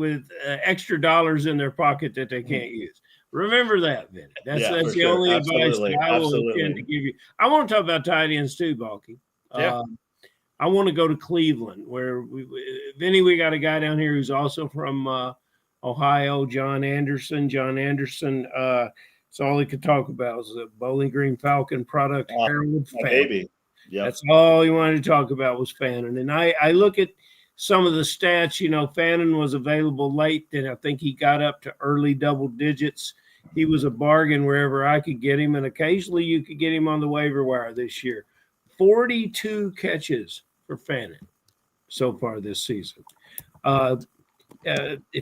extra dollars in their pocket that they can't use. Remember that, Vinny. That's the only advice that I will intend to give you. I want to talk about tight ends too, Balky. Yeah. I want to go to Cleveland, where Vinny, we got a guy down here who's also from Ohio, John Anderson. That's all he could talk about was the Bowling Green Falcon product. Harold my baby. Yep. That's all he wanted to talk about was Fannin. And I look at some of the stats. Fannin was available late, and I think he got up to early double digits. He was a bargain wherever I could get him, and occasionally you could get him on the waiver wire this year. 42 catches for Fannin. so far this season.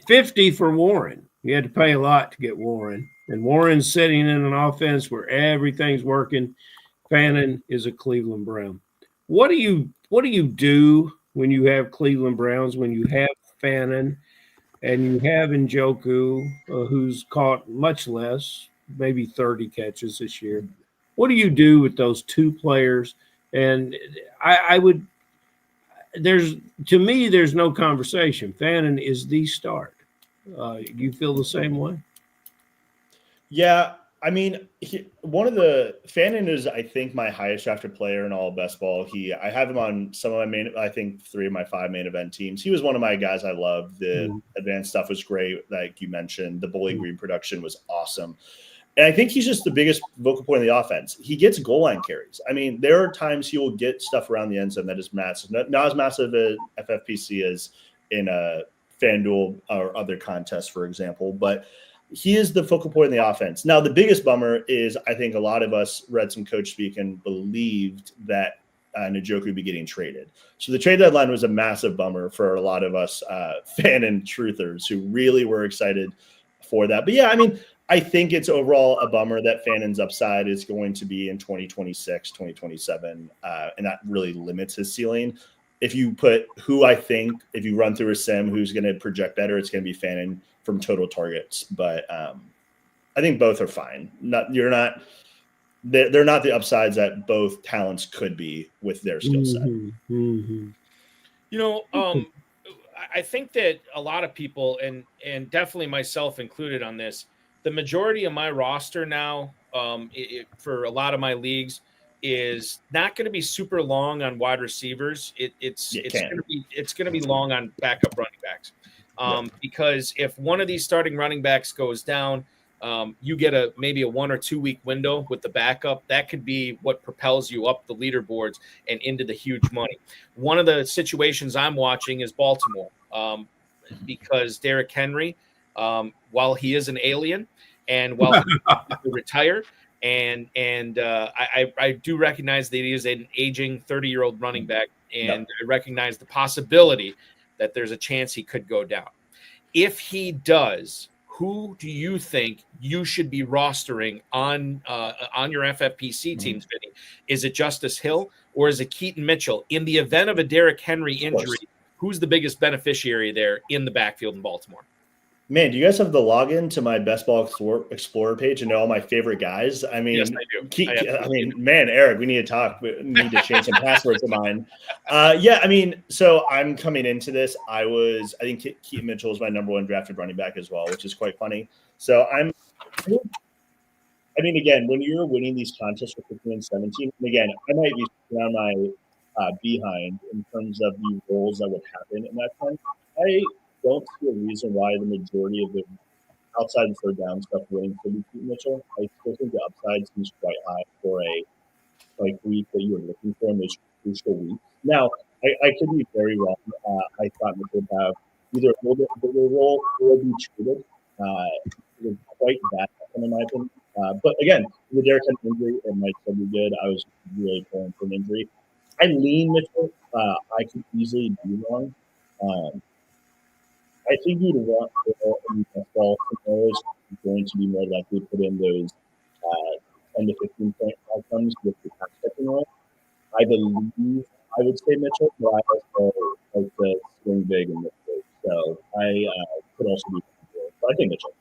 50 for Warren. You had to pay a lot to get Warren. And Warren's sitting in an offense where everything's working. Fannin is a Cleveland Brown. What do you do when you have Cleveland Browns, when you have Fannin and you have Njoku, who's caught much less, maybe 30 catches this year? What do you do with those two players? And there's no conversation. Fannin is the start. You feel the same way? Yeah, I mean, Fannin is, I think, my highest drafted player in all of best ball. I have him on some of my I think 3 of my 5 main event teams. He was one of my guys I loved. The advanced stuff was great, like you mentioned. The Bowling Green production was awesome. And I think he's just the biggest vocal point of the offense. He gets goal line carries. I mean, there are times he will get stuff around the end zone that is massive. Not as massive as FFPC as in a FanDuel or other contests, for example, but he is the focal point of the offense. Now, the biggest bummer is I think a lot of us read some coach speak and believed that Njoku would be getting traded. So the trade deadline was a massive bummer for a lot of us Fannin truthers who really were excited for that. But yeah, I mean, I think it's overall a bummer that Fannin's upside is going to be in 2026, 2027, and that really limits his ceiling. If you put if you run through a sim who's going to project better, it's going to be Fannin from total targets. But I think both are fine. They're not the upsides that both talents could be with their skill set. You know, I think that a lot of people, and definitely myself included on this, the majority of my roster now, for a lot of my leagues, is not going to be super long on wide receivers. It's going to be long on backup running backs, because if one of these starting running backs goes down, you get maybe a 1 or 2 week window with the backup. That could be what propels you up the leaderboards and into the huge money. One of the situations I'm watching is Baltimore, because Derrick Henry, while he is an alien and while he retire, and I do recognize that he is an aging 30-year-old running back, and I recognize the possibility that there's a chance he could go down. If he does, who do you think you should be rostering on your FFPC teams, Vinny? Is it Justice Hill or is it Keaton Mitchell? In the event of a Derrick Henry injury, who's the biggest beneficiary there in the backfield in Baltimore? Man, do you guys have the login to my Best Ball Explorer page and know all my favorite guys? I mean, yes, I do. Man, Eric, we need to talk. We need to change some passwords of mine. Yeah, I mean, so I'm coming into this. I think Keaton Mitchell is my number 1 drafted running back as well, which is quite funny. So again, when you're winning these contests for 15 and 17, and again, I might be around my behind in terms of the roles that would happen in that time. I don't see a reason why the majority of the outside and third down stuff winning could be Keaton Mitchell. I still think the upside seems quite high for a week that you were looking for in those crucial weeks. Now, I could be very wrong. I thought Mitchell would have either a little bit bigger role or be treated. It was quite bad, in my opinion. But again, the Derrick Henry injury, it might still be good. I was really pulling for an injury. I lean Mitchell. I could easily be wrong. I think you'd want in best ball scenarios going to be more likely to put in those 10 to 15 point outcomes with the pass catching role. I believe I would say Mitchell, but I also like to swing big in this case. So I could also be, but I think Mitchell.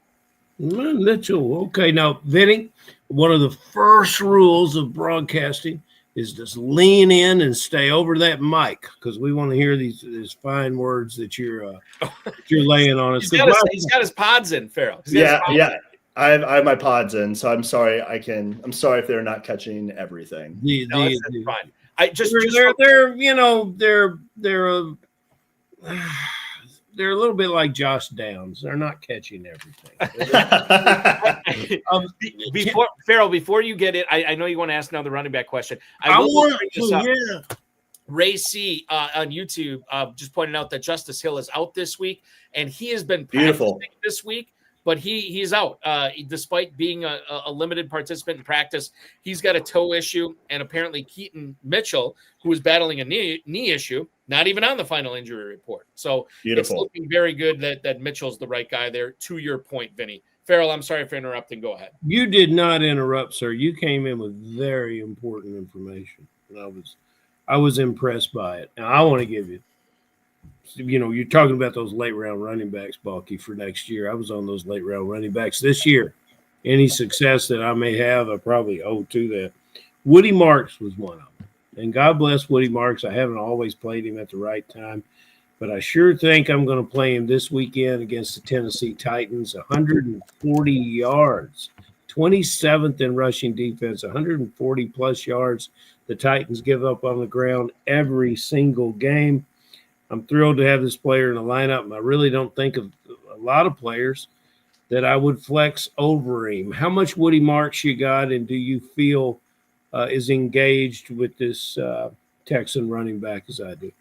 Mitchell, okay. Now, Vinny, one of the first rules of broadcasting is just lean in and stay over that mic because we want to hear these fine words that you're laying on us. He's got his pods in, Ferrell. Yeah. I have my pods in, so I'm sorry. I'm sorry if they're not catching everything. That's fine. They're a little bit like Josh Downs. They're not catching everything. Before you get it, I know you want to ask another running back question. Ray C on YouTube just pointed out that Justice Hill is out this week, and he has been practicing this week, but he's out. Despite being a limited participant in practice, he's got a toe issue, and apparently Keaton Mitchell, who is battling a knee issue, not even on the final injury report. So Beautiful. It's looking very good that Mitchell's the right guy there. To your point, Vinny. Ferrell, I'm sorry for interrupting. Go ahead. You did not interrupt, sir. You came in with very important information, and I was impressed by it. And I want to give you, you're talking about those late round running backs, Balky, for next year. I was on those late round running backs this year. Any success that I may have, I probably owe to that. Woody Marks was one of them. And God bless Woody Marks. I haven't always played him at the right time, but I sure think I'm going to play him this weekend against the Tennessee Titans. 140 yards, 27th in rushing defense, 140 plus yards. The Titans give up on the ground every single game. I'm thrilled to have this player in the lineup, and I really don't think of a lot of players that I would flex over him. How much Woody Marks you got, and do you feel is engaged with this Texan running back as I do?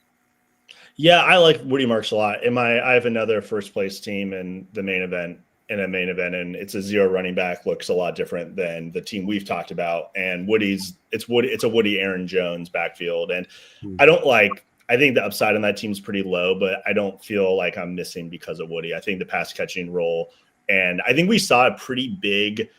Yeah, I like Woody Marks a lot. I have another first place team in the main event, and it's a 0 running back. Looks a lot different than the team we've talked about. And it's a Woody Aaron Jones backfield. And I think the upside on that team is pretty low, but I don't feel like I'm missing because of Woody. I think the pass catching role, and I think we saw a pretty big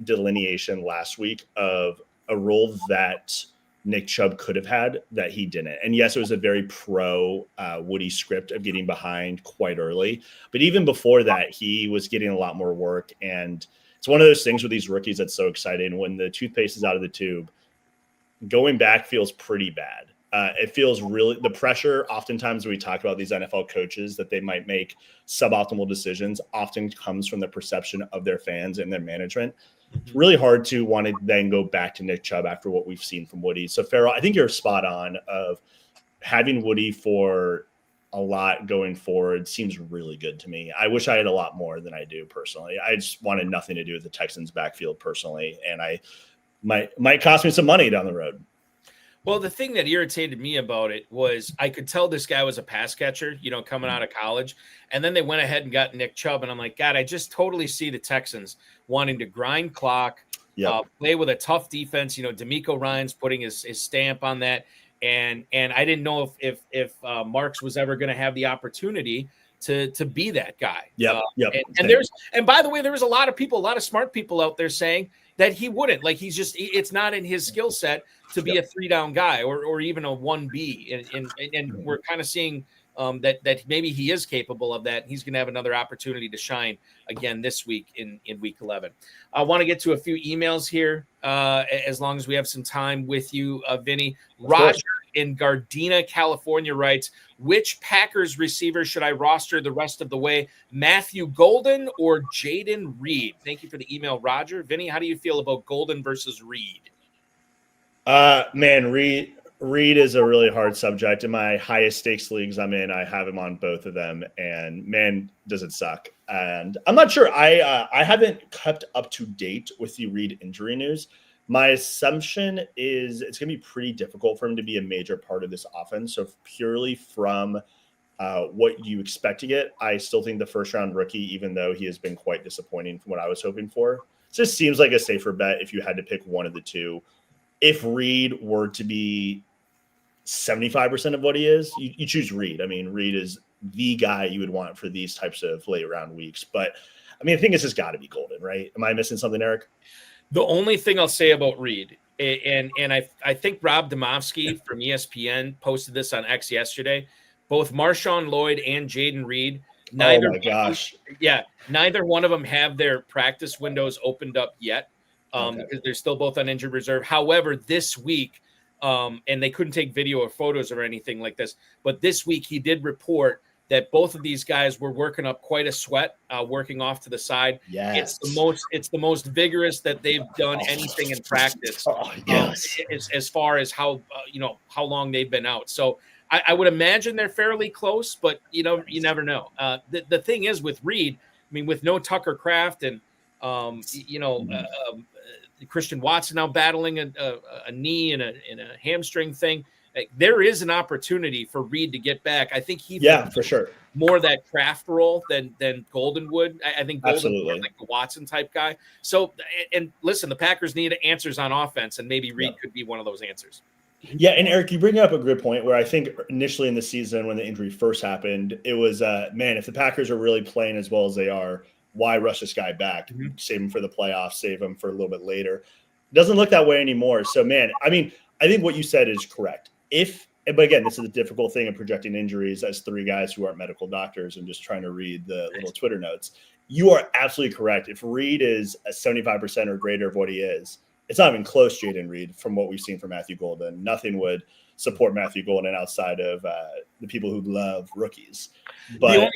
delineation last week of a role that Nick Chubb could have had that he didn't. And yes, it was a very pro Woody script of getting behind quite early. But even before that, he was getting a lot more work. And it's one of those things with these rookies that's so exciting. When the toothpaste is out of the tube, going back feels pretty bad. It feels really, the pressure oftentimes when we talk about these NFL coaches that they might make suboptimal decisions often comes from the perception of their fans and their management. It's really hard to want to then go back to Nick Chubb after what we've seen from Woody. So Ferrell, I think you're spot on of having Woody for a lot going forward seems really good to me. I wish I had a lot more than I do personally. I just wanted nothing to do with the Texans backfield personally. And I might cost me some money down the road. Well, the thing that irritated me about it was I could tell this guy was a pass catcher, coming out of college. And then they went ahead and got Nick Chubb. And I'm like, God, I just totally see the Texans wanting to grind clock, play with a tough defense. D'Amico Ryan's putting his stamp on that. And I didn't know if Marks was ever going to have the opportunity to be that guy. And by the way, there was a lot of smart people out there saying that he wouldn't. Like, it's not in his skill set to be a 3-down guy or even a 1B. And we're kind of seeing that maybe he is capable of that. He's going to have another opportunity to shine again this week in week 11. I want to get to a few emails here as long as we have some time with you, Vinny. Roger in Gardena, California writes, which Packers receiver should I roster the rest of the way? Matthew Golden or Jaden Reed? Thank you for the email, Roger. Vinny, how do you feel about Golden versus Reed? Man, Reed is a really hard subject. In my highest stakes leagues I'm in, I have him on both of them, and man, does it suck. And I'm not sure. I haven't kept up to date with the Reed injury news. My assumption is it's going to be pretty difficult for him to be a major part of this offense. So purely from what you expect to get, I still think the first-round rookie, even though he has been quite disappointing from what I was hoping for, it just seems like a safer bet if you had to pick one of the two. If Reed were to be 75% of what he is, you choose Reed. I mean, Reed is the guy you would want for these types of late-round weeks. But, I mean, I think it's just got to be Golden, right? Am I missing something, Eric? The only thing I'll say about Reed, and I think Rob Domofsky from ESPN posted this on X yesterday, both Marshawn Lloyd and Jaden Reed, neither one of them have their practice windows opened up yet because they're still both on injured reserve. However, this week, and they couldn't take video or photos or anything like this, but this week he did report that both of these guys were working up quite a sweat, working off to the side. Yes. It's the most vigorous that they've done anything in practice. As far as how long they've been out. So I would imagine they're fairly close, but you never know. The thing is with Reed, I mean, with no Tucker Kraft and Christian Watson now battling a knee and a hamstring thing. There is an opportunity for Reed to get back. I think for sure more that Kraft role than Golden would. I think Golden would like the Watson type guy. So, and listen, the Packers need answers on offense, and maybe Reed could be one of those answers. Yeah, and Eric, you bring up a good point where I think initially in the season when the injury first happened, it was, man, if the Packers are really playing as well as they are, why rush this guy back? Save him for the playoffs, save him for a little bit later. Doesn't look that way anymore. So, man, I mean, I think what you said is correct. But again, this is a difficult thing of projecting injuries as three guys who aren't medical doctors and just trying to read the little Twitter notes. You are absolutely correct. If Reed is a 75% or greater of what he is, it's not even close, Jaden Reed, from what we've seen from Matthew Golden. Nothing would support Matthew Golden outside of the people who love rookies. But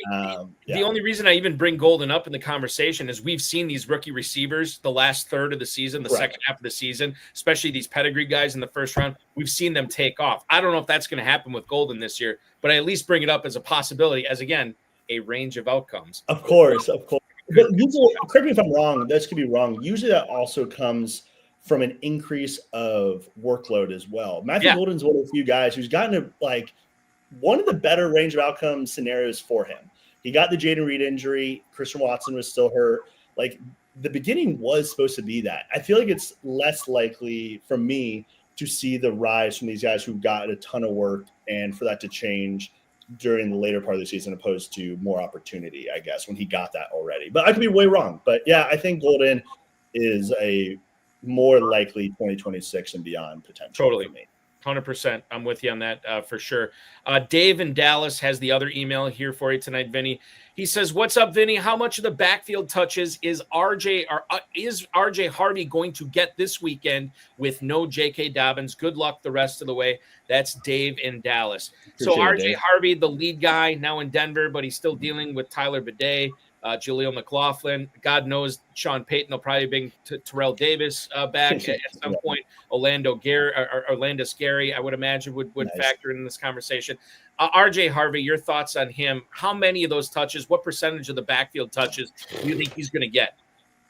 the only reason I even bring Golden up in the conversation is we've seen these rookie receivers the last third of the season, the second half of the season, especially these pedigree guys in the first round. We've seen them take off. I don't know if that's going to happen with Golden this year, but I at least bring it up as a possibility, as again, a range of outcomes. Of course. But usually, correct me if I'm wrong, this could be wrong. Usually that also comes from an increase of workload as well. Matthew Golden's one of the few guys who's gotten to one of the better range of outcome scenarios for him. He got the Jaden Reed injury. Christian Watson was still hurt. The beginning was supposed to be that. I feel like it's less likely for me to see the rise from these guys who've gotten a ton of work and for that to change during the later part of the season opposed to more opportunity, I guess, when he got that already. But I could be way wrong. But yeah, I think Golden is a more likely 2026 and beyond potential. Totally. For me. 100%. I'm with you on that for sure. Dave in Dallas has the other email here for you tonight, Vinny. He says, "What's up, Vinny? How much of the backfield touches is RJ Harvey going to get this weekend with no J.K. Dobbins? Good luck the rest of the way." That's Dave in Dallas. So RJ Harvey, the lead guy now in Denver, but he's still dealing with Tyler Bidet, Jaleel McLaughlin. God knows Sean Payton will probably bring Terrell Davis back at some point. Orlando Scary, I would imagine, would factor in this conversation. RJ Harvey, your thoughts on him? How many of those touches, what percentage of the backfield touches do you think he's going to get?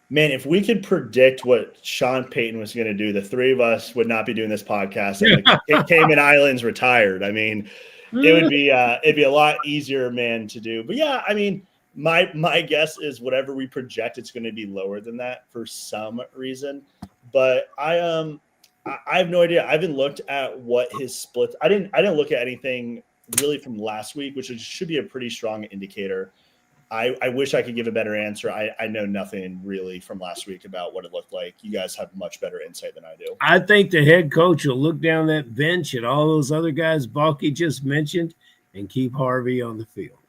Man, if we could predict what Sean Payton was going to do, the three of us would not be doing this podcast. And the Cayman Islands retired. I mean, it would be it'd be a lot easier, man, to do. But yeah, I mean, my guess is whatever we project, it's going to be lower than that for some reason. But I have no idea. I haven't looked at what his splits. I didn't look at anything really from last week, which should be a pretty strong indicator. I wish I could give a better answer. I know nothing really from last week about what it looked like. You guys have much better insight than I do. I think the head coach will look down that bench at all those other guys Balky just mentioned and keep Harvey on the field.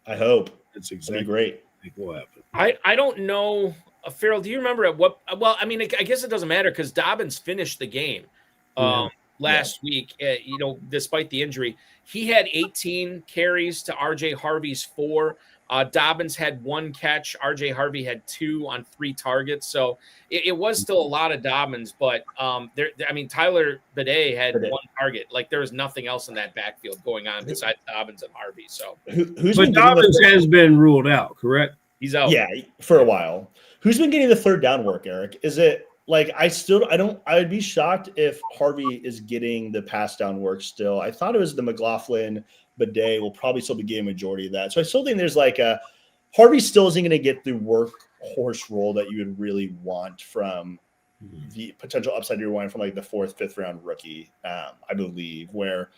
I hope. That's exactly great. I think will happen. I don't know. Ferrell, do you remember at what? Well, I mean, I guess it doesn't matter because Dobbins finished the game last week. Despite the injury, he had 18 carries to RJ Harvey's 4. Dobbins had 1 catch. RJ Harvey had 2 on 3 targets. So it was still a lot of Dobbins, but Tyler Bidet had 1 target. There was nothing else in that backfield going on besides Dobbins and Harvey. So but Dobbins has been ruled out, correct? He's out. Yeah, for a while. Who's been getting the third down work, Eric? Is it I would be shocked if Harvey is getting the pass down work still. I thought it was the McLaughlin. Bidet will probably still be getting a majority of that. So I still think there's Harvey still isn't going to get the workhorse role that you would really want from the potential upside you're wanting from the 4th, 5th round rookie, I believe, where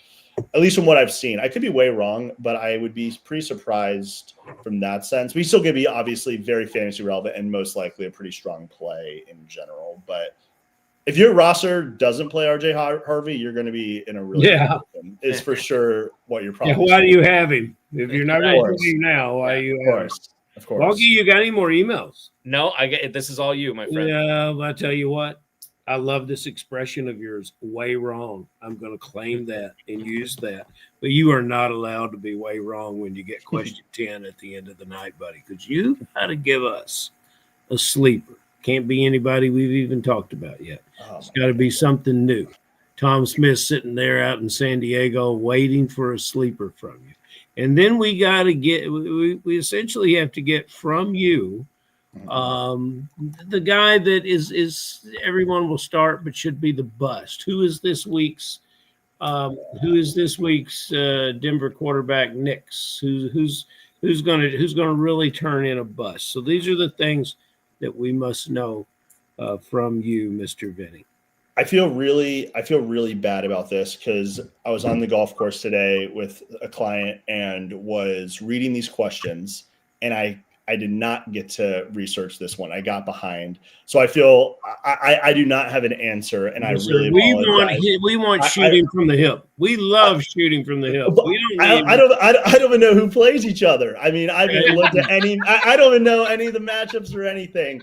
at least from what I've seen, I could be way wrong, but I would be pretty surprised from that sense. We still going to be obviously very fantasy relevant and most likely a pretty strong play in general. But if your roster doesn't play RJ Harvey, you're going to be in a really is for sure what you're probably. Yeah, why do you have him? If you're not going to play him now, why do you have him? Of course. Balky, you got any more emails? No, I get it. This is all you, my friend. Yeah, I tell you what, I love this expression of yours, way wrong. I'm going to claim that and use that. But you are not allowed to be way wrong when you get question 10 at the end of the night, buddy, because you got to give us a sleeper. Can't be anybody we've even talked about yet. It's got to be something new. Tom Smith sitting there out in San Diego waiting for a sleeper from you. And then we got to get – we essentially have to get from you the guy that is everyone will start but should be the bust. Who is this week's Denver quarterback Nix? Who's going to really turn in a bust? So these are the things that we must know from you, Mr. Vinny. I feel really bad about this because I was on the golf course today with a client and was reading these questions, and I did not get to research this one. I got behind, so I feel I do not have an answer, and I really apologize. We want shooting from the hip. We love shooting from the hip. I don't even know who plays each other. I mean, I haven't looked at any. I don't even know any of the matchups or anything.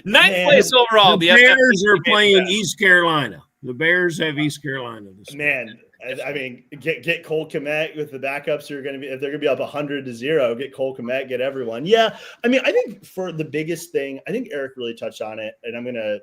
Ninth place overall. The Bears are playing East Carolina. The Bears have East Carolina this man. I mean, get Cole Kmet with the backups. If they're going to be up 100-0, get Cole Kmet, get everyone. Yeah, I mean, I think for the biggest thing, I think Eric really touched on it, and I'm going to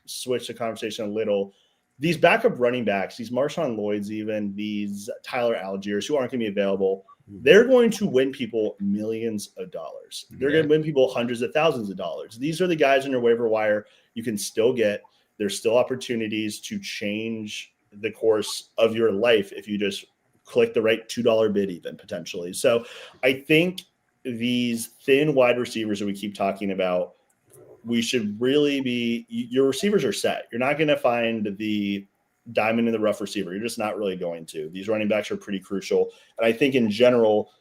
switch the conversation a little. These backup running backs, these Marshawn Lloyds, even these Tyler Algiers, who aren't going to be available, they're going to win people millions of dollars. They're going to win people hundreds of thousands of dollars. These are the guys on your waiver wire you can still get. There's still opportunities to change the course of your life if you just click the right $2 bid even potentially. So I think these thin wide receivers that we keep talking about, we should really be – your receivers are set. You're not going to find the diamond in the rough receiver. You're just not really going to. These running backs are pretty crucial. And I think in general,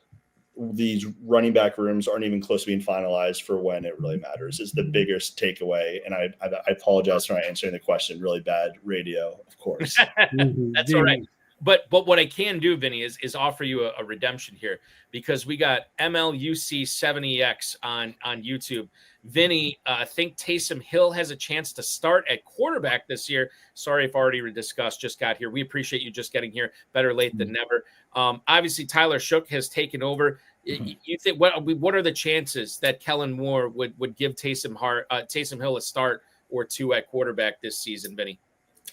these running back rooms aren't even close to being finalized for when it really matters is the biggest takeaway. And I apologize for not answering the question. Really bad radio, of course. That's all right. But what I can do, Vinny, is offer you a redemption here because we got MLUC7EX on YouTube. Vinny, I think Taysom Hill has a chance to start at quarterback this year. Sorry if already discussed, just got here. We appreciate you just getting here. Better late than never. Obviously, Tyler Shook has taken over. You think what are the chances that Kellen Moore would give Taysom Hill a start or two at quarterback this season, Vinny?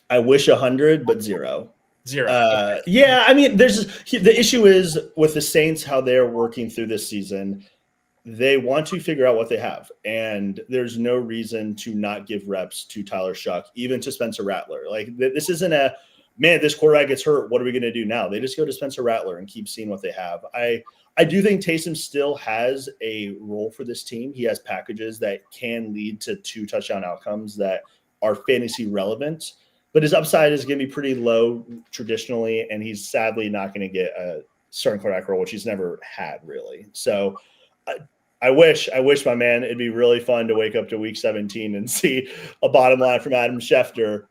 I wish 100, but 0. Zero. Yeah, I mean, the issue is with the Saints, how they're working through this season. They want to figure out what they have, and there's no reason to not give reps to Tyler Shough, even to Spencer Rattler. Like this isn't this quarterback gets hurt. What are we going to do now? They just go to Spencer Rattler and keep seeing what they have. I do think Taysom still has a role for this team. He has packages that can lead to 2 touchdown outcomes that are fantasy relevant. But his upside is going to be pretty low traditionally, and he's sadly not going to get a starting quarterback role, which he's never had really. So I wish, my man, it'd be really fun to wake up to week 17 and see a bottom line from Adam Schefter,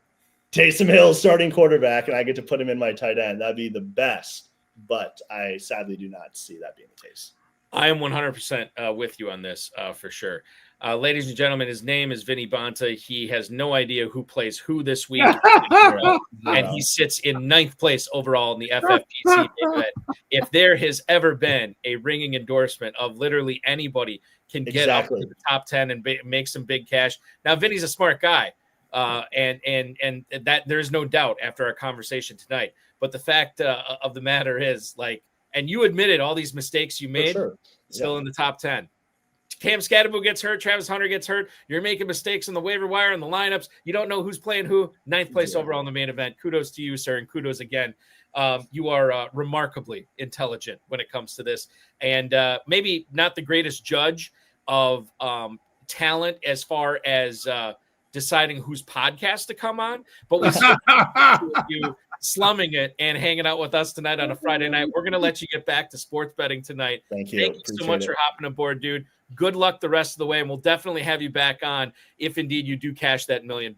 Taysom Hill starting quarterback, and I get to put him in my tight end. That'd be the best. But I sadly do not see that being the case. I am 100% with you on this for sure. Ladies and gentlemen, his name is Vinny Bonta. He has no idea who plays who this week. And he sits in 9th place overall in the FFPC Big Event. If there has ever been a ringing endorsement of literally anybody can get up to the top 10 and make some big cash. Now, Vinny's a smart guy. And that there's no doubt after our conversation tonight. But the fact of the matter is, like, and you admitted all these mistakes you made, still in the top 10. Cam Scadaboo gets hurt. Travis Hunter gets hurt. You're making mistakes on the waiver wire and the lineups. You don't know who's playing who. 9th place overall in the main event. Kudos to you, sir, and kudos again. You are remarkably intelligent when it comes to this, and maybe not the greatest judge of talent as far as deciding whose podcast to come on, but we see you slumming it and hanging out with us tonight on a Friday night. We're going to let you get back to sports betting tonight. Thank you. Thank you so much for hopping aboard, dude. Good luck the rest of the way, and we'll definitely have you back on if indeed you do cash that $1 million.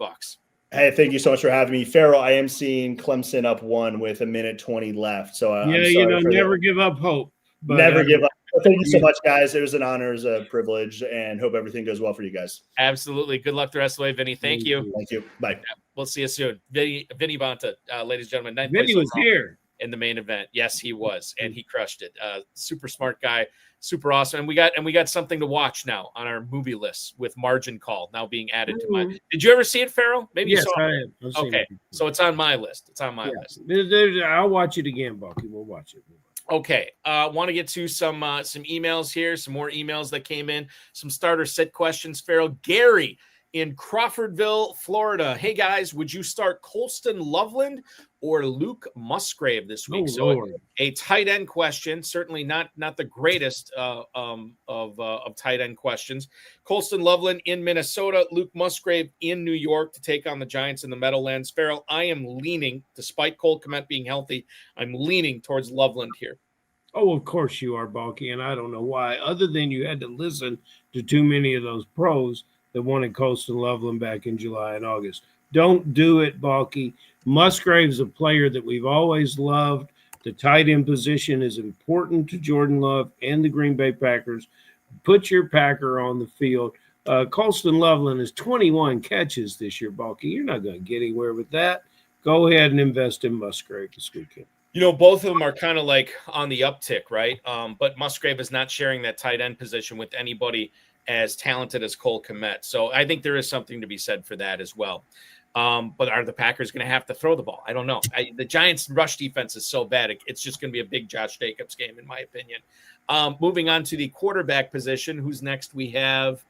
Hey, thank you so much for having me. Ferrell, I am seeing Clemson up 1 with 1:20 left. So never give up hope. But, never give up. Well, thank you so much, guys. It was an honor, it was a privilege, and hope everything goes well for you guys. Absolutely. Good luck the rest of the way, Vinny. Thank you. Thank you. Bye. Yeah, we'll see you soon. Vinny Bonta, ladies and gentlemen. Vinny was here in the main event. Yes, he was, and he crushed it. Super smart guy, super awesome. And we got something to watch now on our movie list with Margin Call now being added to my. Did you ever see it, Farrell? Maybe yes, you saw I it. have. Okay, so it's on my list. It's on my list. I'll watch it again, Bucky. We'll watch it. Okay, want to get to some emails here, some more emails that came in, some starter sit questions. Farrell, Gary in Crawfordville, Florida. Hey guys, would you start Colston Loveland or Luke Musgrave this week? A tight end question, certainly not the greatest of tight end questions. Colston Loveland in Minnesota, Luke Musgrave in New York to take on the Giants in the Meadowlands. Ferrell, I am leaning, despite Cole Kmet being healthy, I'm leaning towards Loveland here. Oh, of course you are, Balky, and I don't know why, other than you had to listen to too many of those pros that wanted Colston Loveland back in July and August. Don't do it, Balky. Musgrave's a player that we've always loved. The tight end position is important to Jordan Love and the Green Bay Packers. Put your Packer on the field. Colston Loveland has 21 catches this year, Balky. You're not going to get anywhere with that. Go ahead and invest in Musgrave this weekend. You know, both of them are kind of like on the uptick, right? But Musgrave is not sharing that tight end position with anybody as talented as Cole Kmet. So I think there is something to be said for that as well. But are the Packers going to have to throw the ball? I don't know. The Giants' rush defense is so bad. It's just going to be a big Josh Jacobs game, in my opinion. Moving on to the quarterback position. Who's next? We have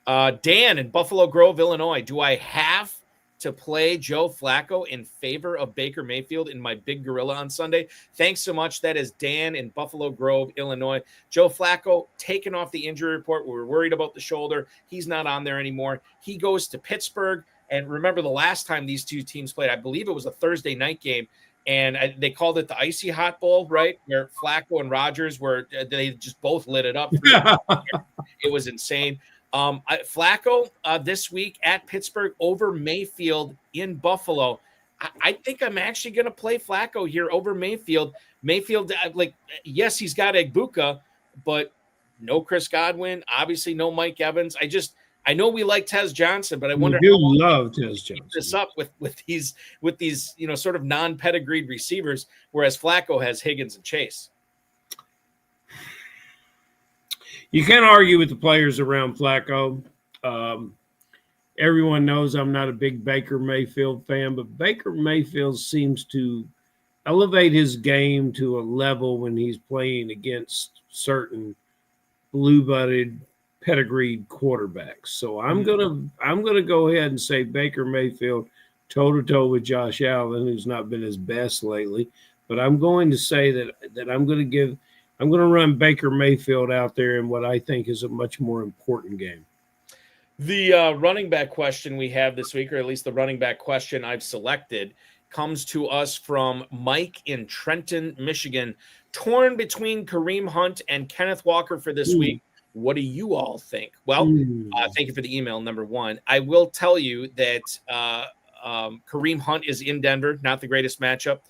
Dan in Buffalo Grove, Illinois. Do I have to play Joe Flacco in favor of Baker Mayfield in my Big Gorilla on Sunday? Thanks so much. That is Dan in Buffalo Grove, Illinois. Joe Flacco taken off the injury report. We were worried about the shoulder. He's not on there anymore. He goes to Pittsburgh. And remember the last time these two teams played, I believe it was a Thursday night game, and they called it the Icy Hot Bowl, right? Where Flacco and Rodgers they just both lit it up. It was insane. Flacco this week at Pittsburgh over Mayfield in Buffalo. I think I'm actually going to play Flacco here over Mayfield. Mayfield, yes, he's got Egbuka, but no Chris Godwin, obviously no Mike Evans. I know we like Tez Johnson, but I wonder how long love Tez Johnson this up with these sort of non-pedigreed receivers, whereas Flacco has Higgins and Chase. You can't argue with the players around Flacco. Everyone knows I'm not a big Baker Mayfield fan, but Baker Mayfield seems to elevate his game to a level when he's playing against certain blue-blooded pedigreed quarterbacks. So I'm gonna go ahead and say Baker Mayfield toe-to-toe with Josh Allen, who's not been his best lately. But I'm going to say that I'm going to run Baker Mayfield out there in what I think is a much more important game. The running back question we have this week, or at least the running back question I've selected, comes to us from Mike in Trenton, Michigan. Torn between Kareem Hunt and Kenneth Walker for this week. What do you all think? Well, thank you for the email, number one. I will tell you that Kareem Hunt is in Denver, not the greatest matchup.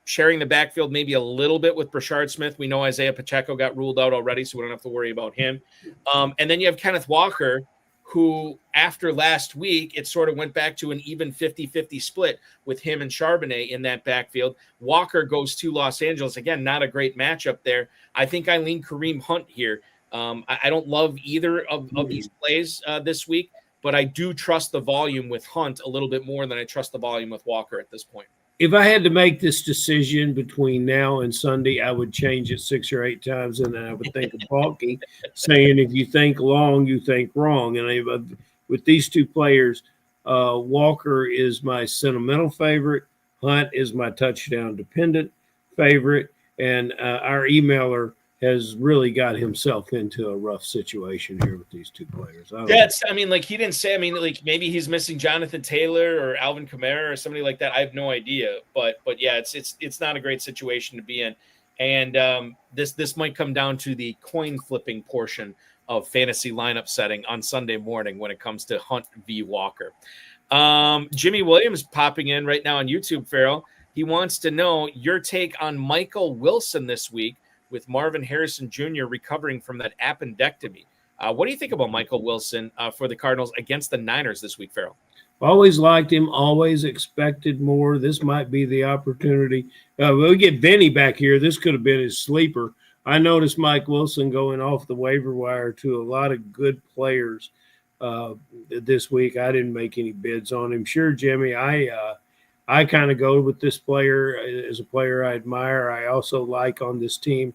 Sharing the backfield maybe a little bit with Brashard Smith. We know Isaiah Pacheco got ruled out already, so we don't have to worry about him. And then you have Kenneth Walker, who after last week, it sort of went back to an even 50-50 split with him and Charbonnet in that backfield. Walker goes to Los Angeles. Again, not a great matchup there. I think I lean Kareem Hunt here. I don't love either of these plays this week, but I do trust the volume with Hunt a little bit more than I trust the volume with Walker at this point. If I had to make this decision between now and Sunday, I would change it 6 or 8 times, and then I would think of Balky saying, if you think long, you think wrong. And with these two players, Walker is my sentimental favorite. Hunt is my touchdown-dependent favorite. And our emailer has really got himself into a rough situation here with these two players. He didn't say, maybe he's missing Jonathan Taylor or Alvin Kamara or somebody like that. I have no idea, but yeah, it's not a great situation to be in. And this might come down to the coin flipping portion of fantasy lineup setting on Sunday morning when it comes to Hunt v. Walker. Jimmy Williams popping in right now on YouTube, Ferrell. He wants to know your take on Michael Wilson this week, with Marvin Harrison Jr. recovering from that appendectomy. What do you think about Michael Wilson for the Cardinals against the Niners this week, Ferrell? Always liked him, always expected more. This might be the opportunity. We'll get Vinny back here. This could have been his sleeper. I noticed Mike Wilson going off the waiver wire to a lot of good players this week. I didn't make any bids on him. Sure, Jimmy, I kind of go with this player as a player I admire. I also like on this team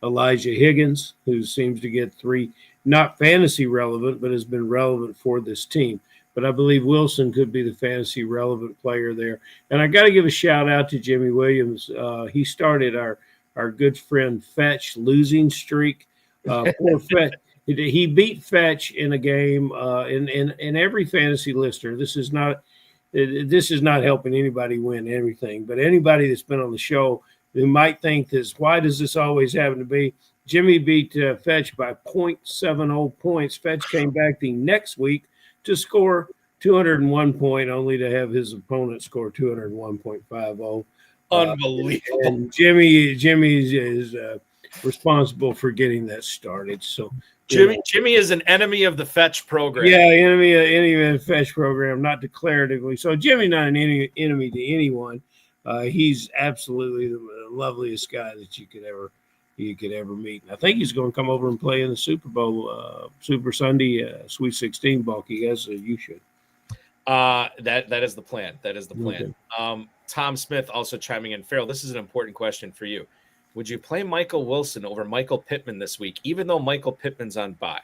Elijah Higgins, who seems to get 3 not fantasy relevant, but has been relevant for this team. But I believe Wilson could be the fantasy relevant player there. And I got to give a shout out to Jimmy Williams. He started our good friend Fetch losing streak. Poor Fetch. He beat Fetch in a game. In every fantasy listener, this is not helping anybody win everything. But anybody that's been on the show who might think this, why does this always happen to be? Jimmy beat Fetch by 0.70 points. Fetch came back the next week to score 201 point, only to have his opponent score 201.50. Unbelievable. And Jimmy is responsible for getting that started. So Jimmy is an enemy of the Fetch program. Yeah, enemy of the Fetch program, not declaratively. So Jimmy's not an enemy to anyone. He's absolutely the loveliest guy that you could ever meet. And I think he's going to come over and play in the Super Bowl, Super Sunday, Sweet 16 bulky, as you should. That is the plan. That is the plan. Okay. Tom Smith also chiming in. Ferrell, this is an important question for you. Would you play Michael Wilson over Michael Pittman this week, even though Michael Pittman's on bye?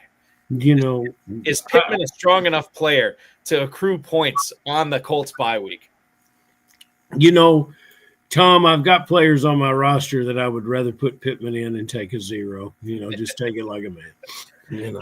Is Pittman a strong enough player to accrue points on the Colts bye week? Tom, I've got players on my roster that I would rather put Pittman in and take a 0. Just take it like a man.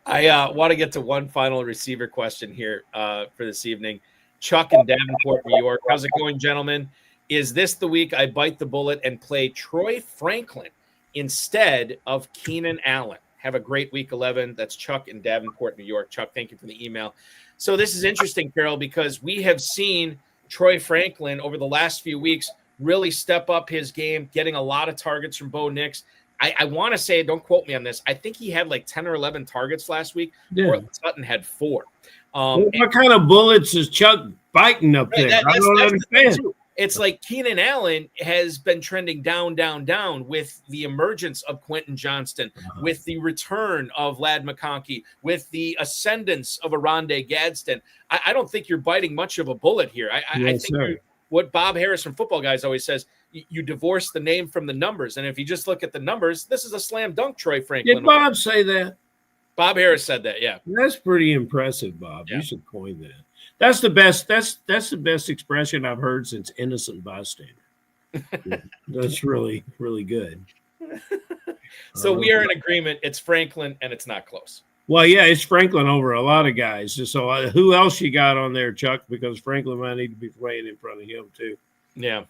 I want to get to one final receiver question here for this evening. Chuck in Davenport, New York. How's it going, gentlemen? Is this the week I bite the bullet and play Troy Franklin instead of Keenan Allen? Have a great week 11. That's Chuck in Davenport, New York. Chuck, thank you for the email. So this is interesting, Ferrell, because we have seen Troy Franklin over the last few weeks really step up his game, getting a lot of targets from Bo Nix. I want to say, don't quote me on this, I think he had like 10 or 11 targets last week. Yeah. Sutton had 4. What kind of bullets is Chuck biting up there? I don't understand. It's like Keenan Allen has been trending down with the emergence of Quentin Johnston, with the return of Ladd McConkey, with the ascendance of Arondé Gadsden. I don't think you're biting much of a bullet here. I think what Bob Harris from Football Guys always says, you divorce the name from the numbers. And if you just look at the numbers, this is a slam dunk, Troy Franklin. Did Bob say that? Bob Harris said that, yeah. That's pretty impressive, Bob. Yeah. You should coin that. That's the best. That's the best expression I've heard since innocent bystander. That's really, really good. So we are in agreement. It's Franklin, and it's not close. Well, yeah, it's Franklin over a lot of guys. So who else you got on there, Chuck? Because Franklin might need to be playing in front of him too. Yeah.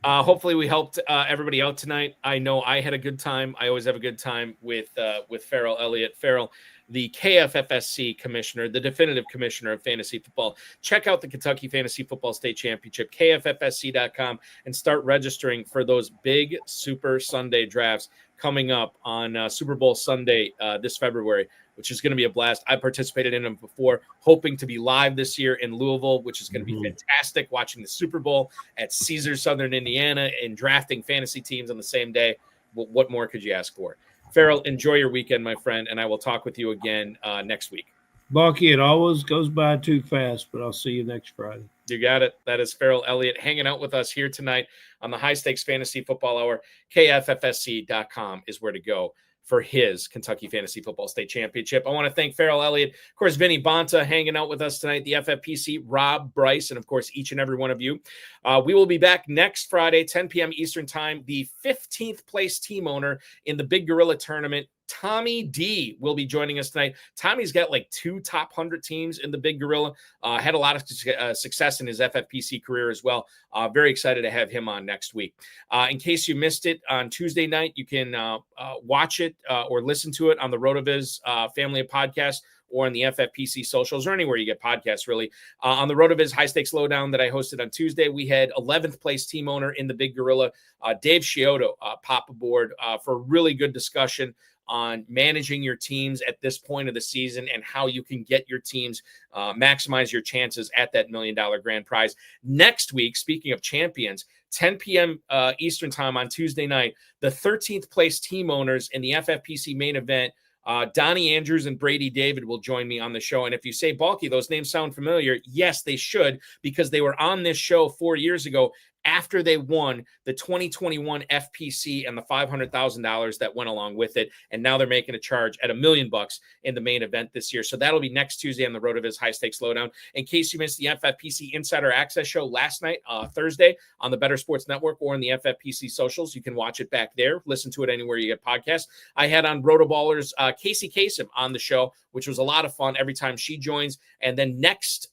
Hopefully we helped everybody out tonight. I know I had a good time. I always have a good time with Ferrell Elliott. Ferrell, the KFFSC commissioner, the definitive commissioner of fantasy football. Check out the Kentucky Fantasy Football State Championship, KFFSC.com, and start registering for those big Super Sunday drafts coming up on Super Bowl Sunday this February, which is going to be a blast. I participated in them before, hoping to be live this year in Louisville, which is going to be fantastic, watching the Super Bowl at Caesars Southern Indiana and drafting fantasy teams on the same day. What more could you ask for? Ferrell, enjoy your weekend, my friend, and I will talk with you again next week. Balky, it always goes by too fast, but I'll see you next Friday. You got it. That is Ferrell Elliott hanging out with us here tonight on the High Stakes Fantasy Football Hour. KFFSC.com is where to go for his Kentucky Fantasy Football State Championship. I want to thank Ferrell Elliott, of course, Vinny Bonta hanging out with us tonight, the FFPC, Rob, Bryce, and of course, each and every one of you. We will be back next Friday, 10 p.m. Eastern time. The 15th place team owner in the Big Gorilla Tournament, Tommy D, will be joining us tonight. Tommy's got like 2 top 100 teams in the Big Gorilla. Had a lot of success in his FFPC career as well. Very excited to have him on next week. In case you missed it on Tuesday night, you can watch it or listen to it on the RotoViz family of podcasts or on the FFPC socials or anywhere you get podcasts, really. On the RotoViz High Stakes Lowdown that I hosted on Tuesday, we had 11th place team owner in the Big Gorilla, Dave Scioto, pop aboard for a really good discussion on managing your teams at this point of the season and how you can get your teams maximize your chances at that $1 million grand prize. Next week, speaking of champions, 10 p.m. Eastern time on Tuesday night, the 13th place team owners in the FFPC main event, Donnie Andrews and Brady David will join me on the show. And if you say, Balky, those names sound familiar, yes, they should, because they were on this show 4 years ago after they won the 2021 FPC and the $500,000 that went along with it. And now they're making a charge at $1 million in the main event this year. So that'll be next Tuesday on the RotoViz High Stakes Lowdown. In case you missed the FFPC Insider Access show last night, Thursday, on the Better Sports Network or in the FFPC socials, you can watch it back there. Listen to it anywhere you get podcasts. I had on Rotoballer's Casey Kasem on the show, which was a lot of fun every time she joins. And then next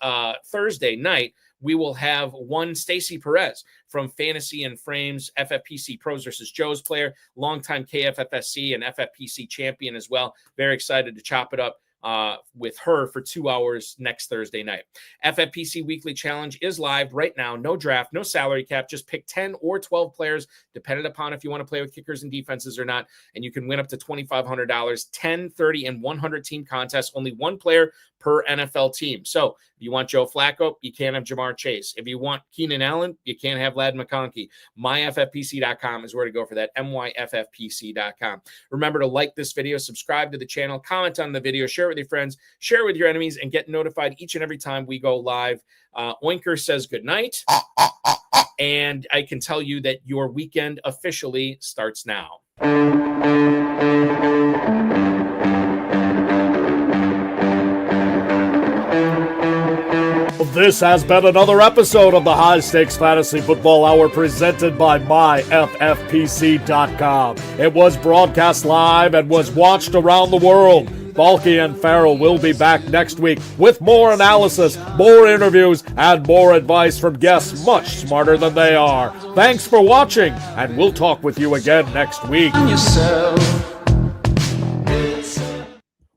Thursday night, we will have one Stacy Perez from Fantasy and Frames, FFPC Pros versus Joe's player, longtime KFFSC and FFPC champion as well. Very excited to chop it up with her for 2 hours next Thursday night. FFPC Weekly Challenge is live right now. No draft, no salary cap. Just pick 10 or 12 players, depending upon if you want to play with kickers and defenses or not. And you can win up to $2,500, 10, 30, and 100 team contests. Only one player per NFL team. So if you want Joe Flacco, you can't have Jamar Chase. If you want Keenan Allen, you can't have Ladd McConkey. MyFFPC.com is where to go for that. MyFFPC.com. Remember to like this video, subscribe to the channel, comment on the video, share it with your friends, share it with your enemies, and get notified each and every time we go live. Oinker says good night. And I can tell you that your weekend officially starts now. This has been another episode of the High Stakes Fantasy Football Hour presented by MyFFPC.com. It was broadcast live and was watched around the world. Balky and Ferrell will be back next week with more analysis, more interviews, and more advice from guests much smarter than they are. Thanks for watching, and we'll talk with you again next week.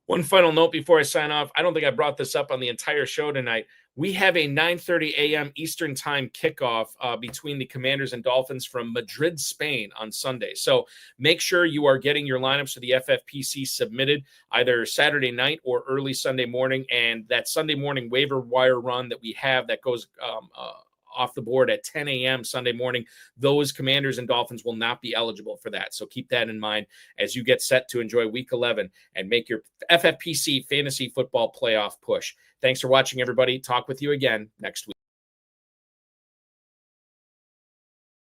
One final note before I sign off. I don't think I brought this up on the entire show tonight. We have a 9:30 a.m. Eastern time kickoff between the Commanders and Dolphins from Madrid, Spain on Sunday. So make sure you are getting your lineups for the FFPC submitted either Saturday night or early Sunday morning. And that Sunday morning waiver wire run that we have that goes off the board at 10 a.m. Sunday morning, those Commanders and Dolphins will not be eligible for that. So keep that in mind as you get set to enjoy Week 11 and make your FFPC fantasy football playoff push. Thanks for watching, everybody. Talk with you again next week.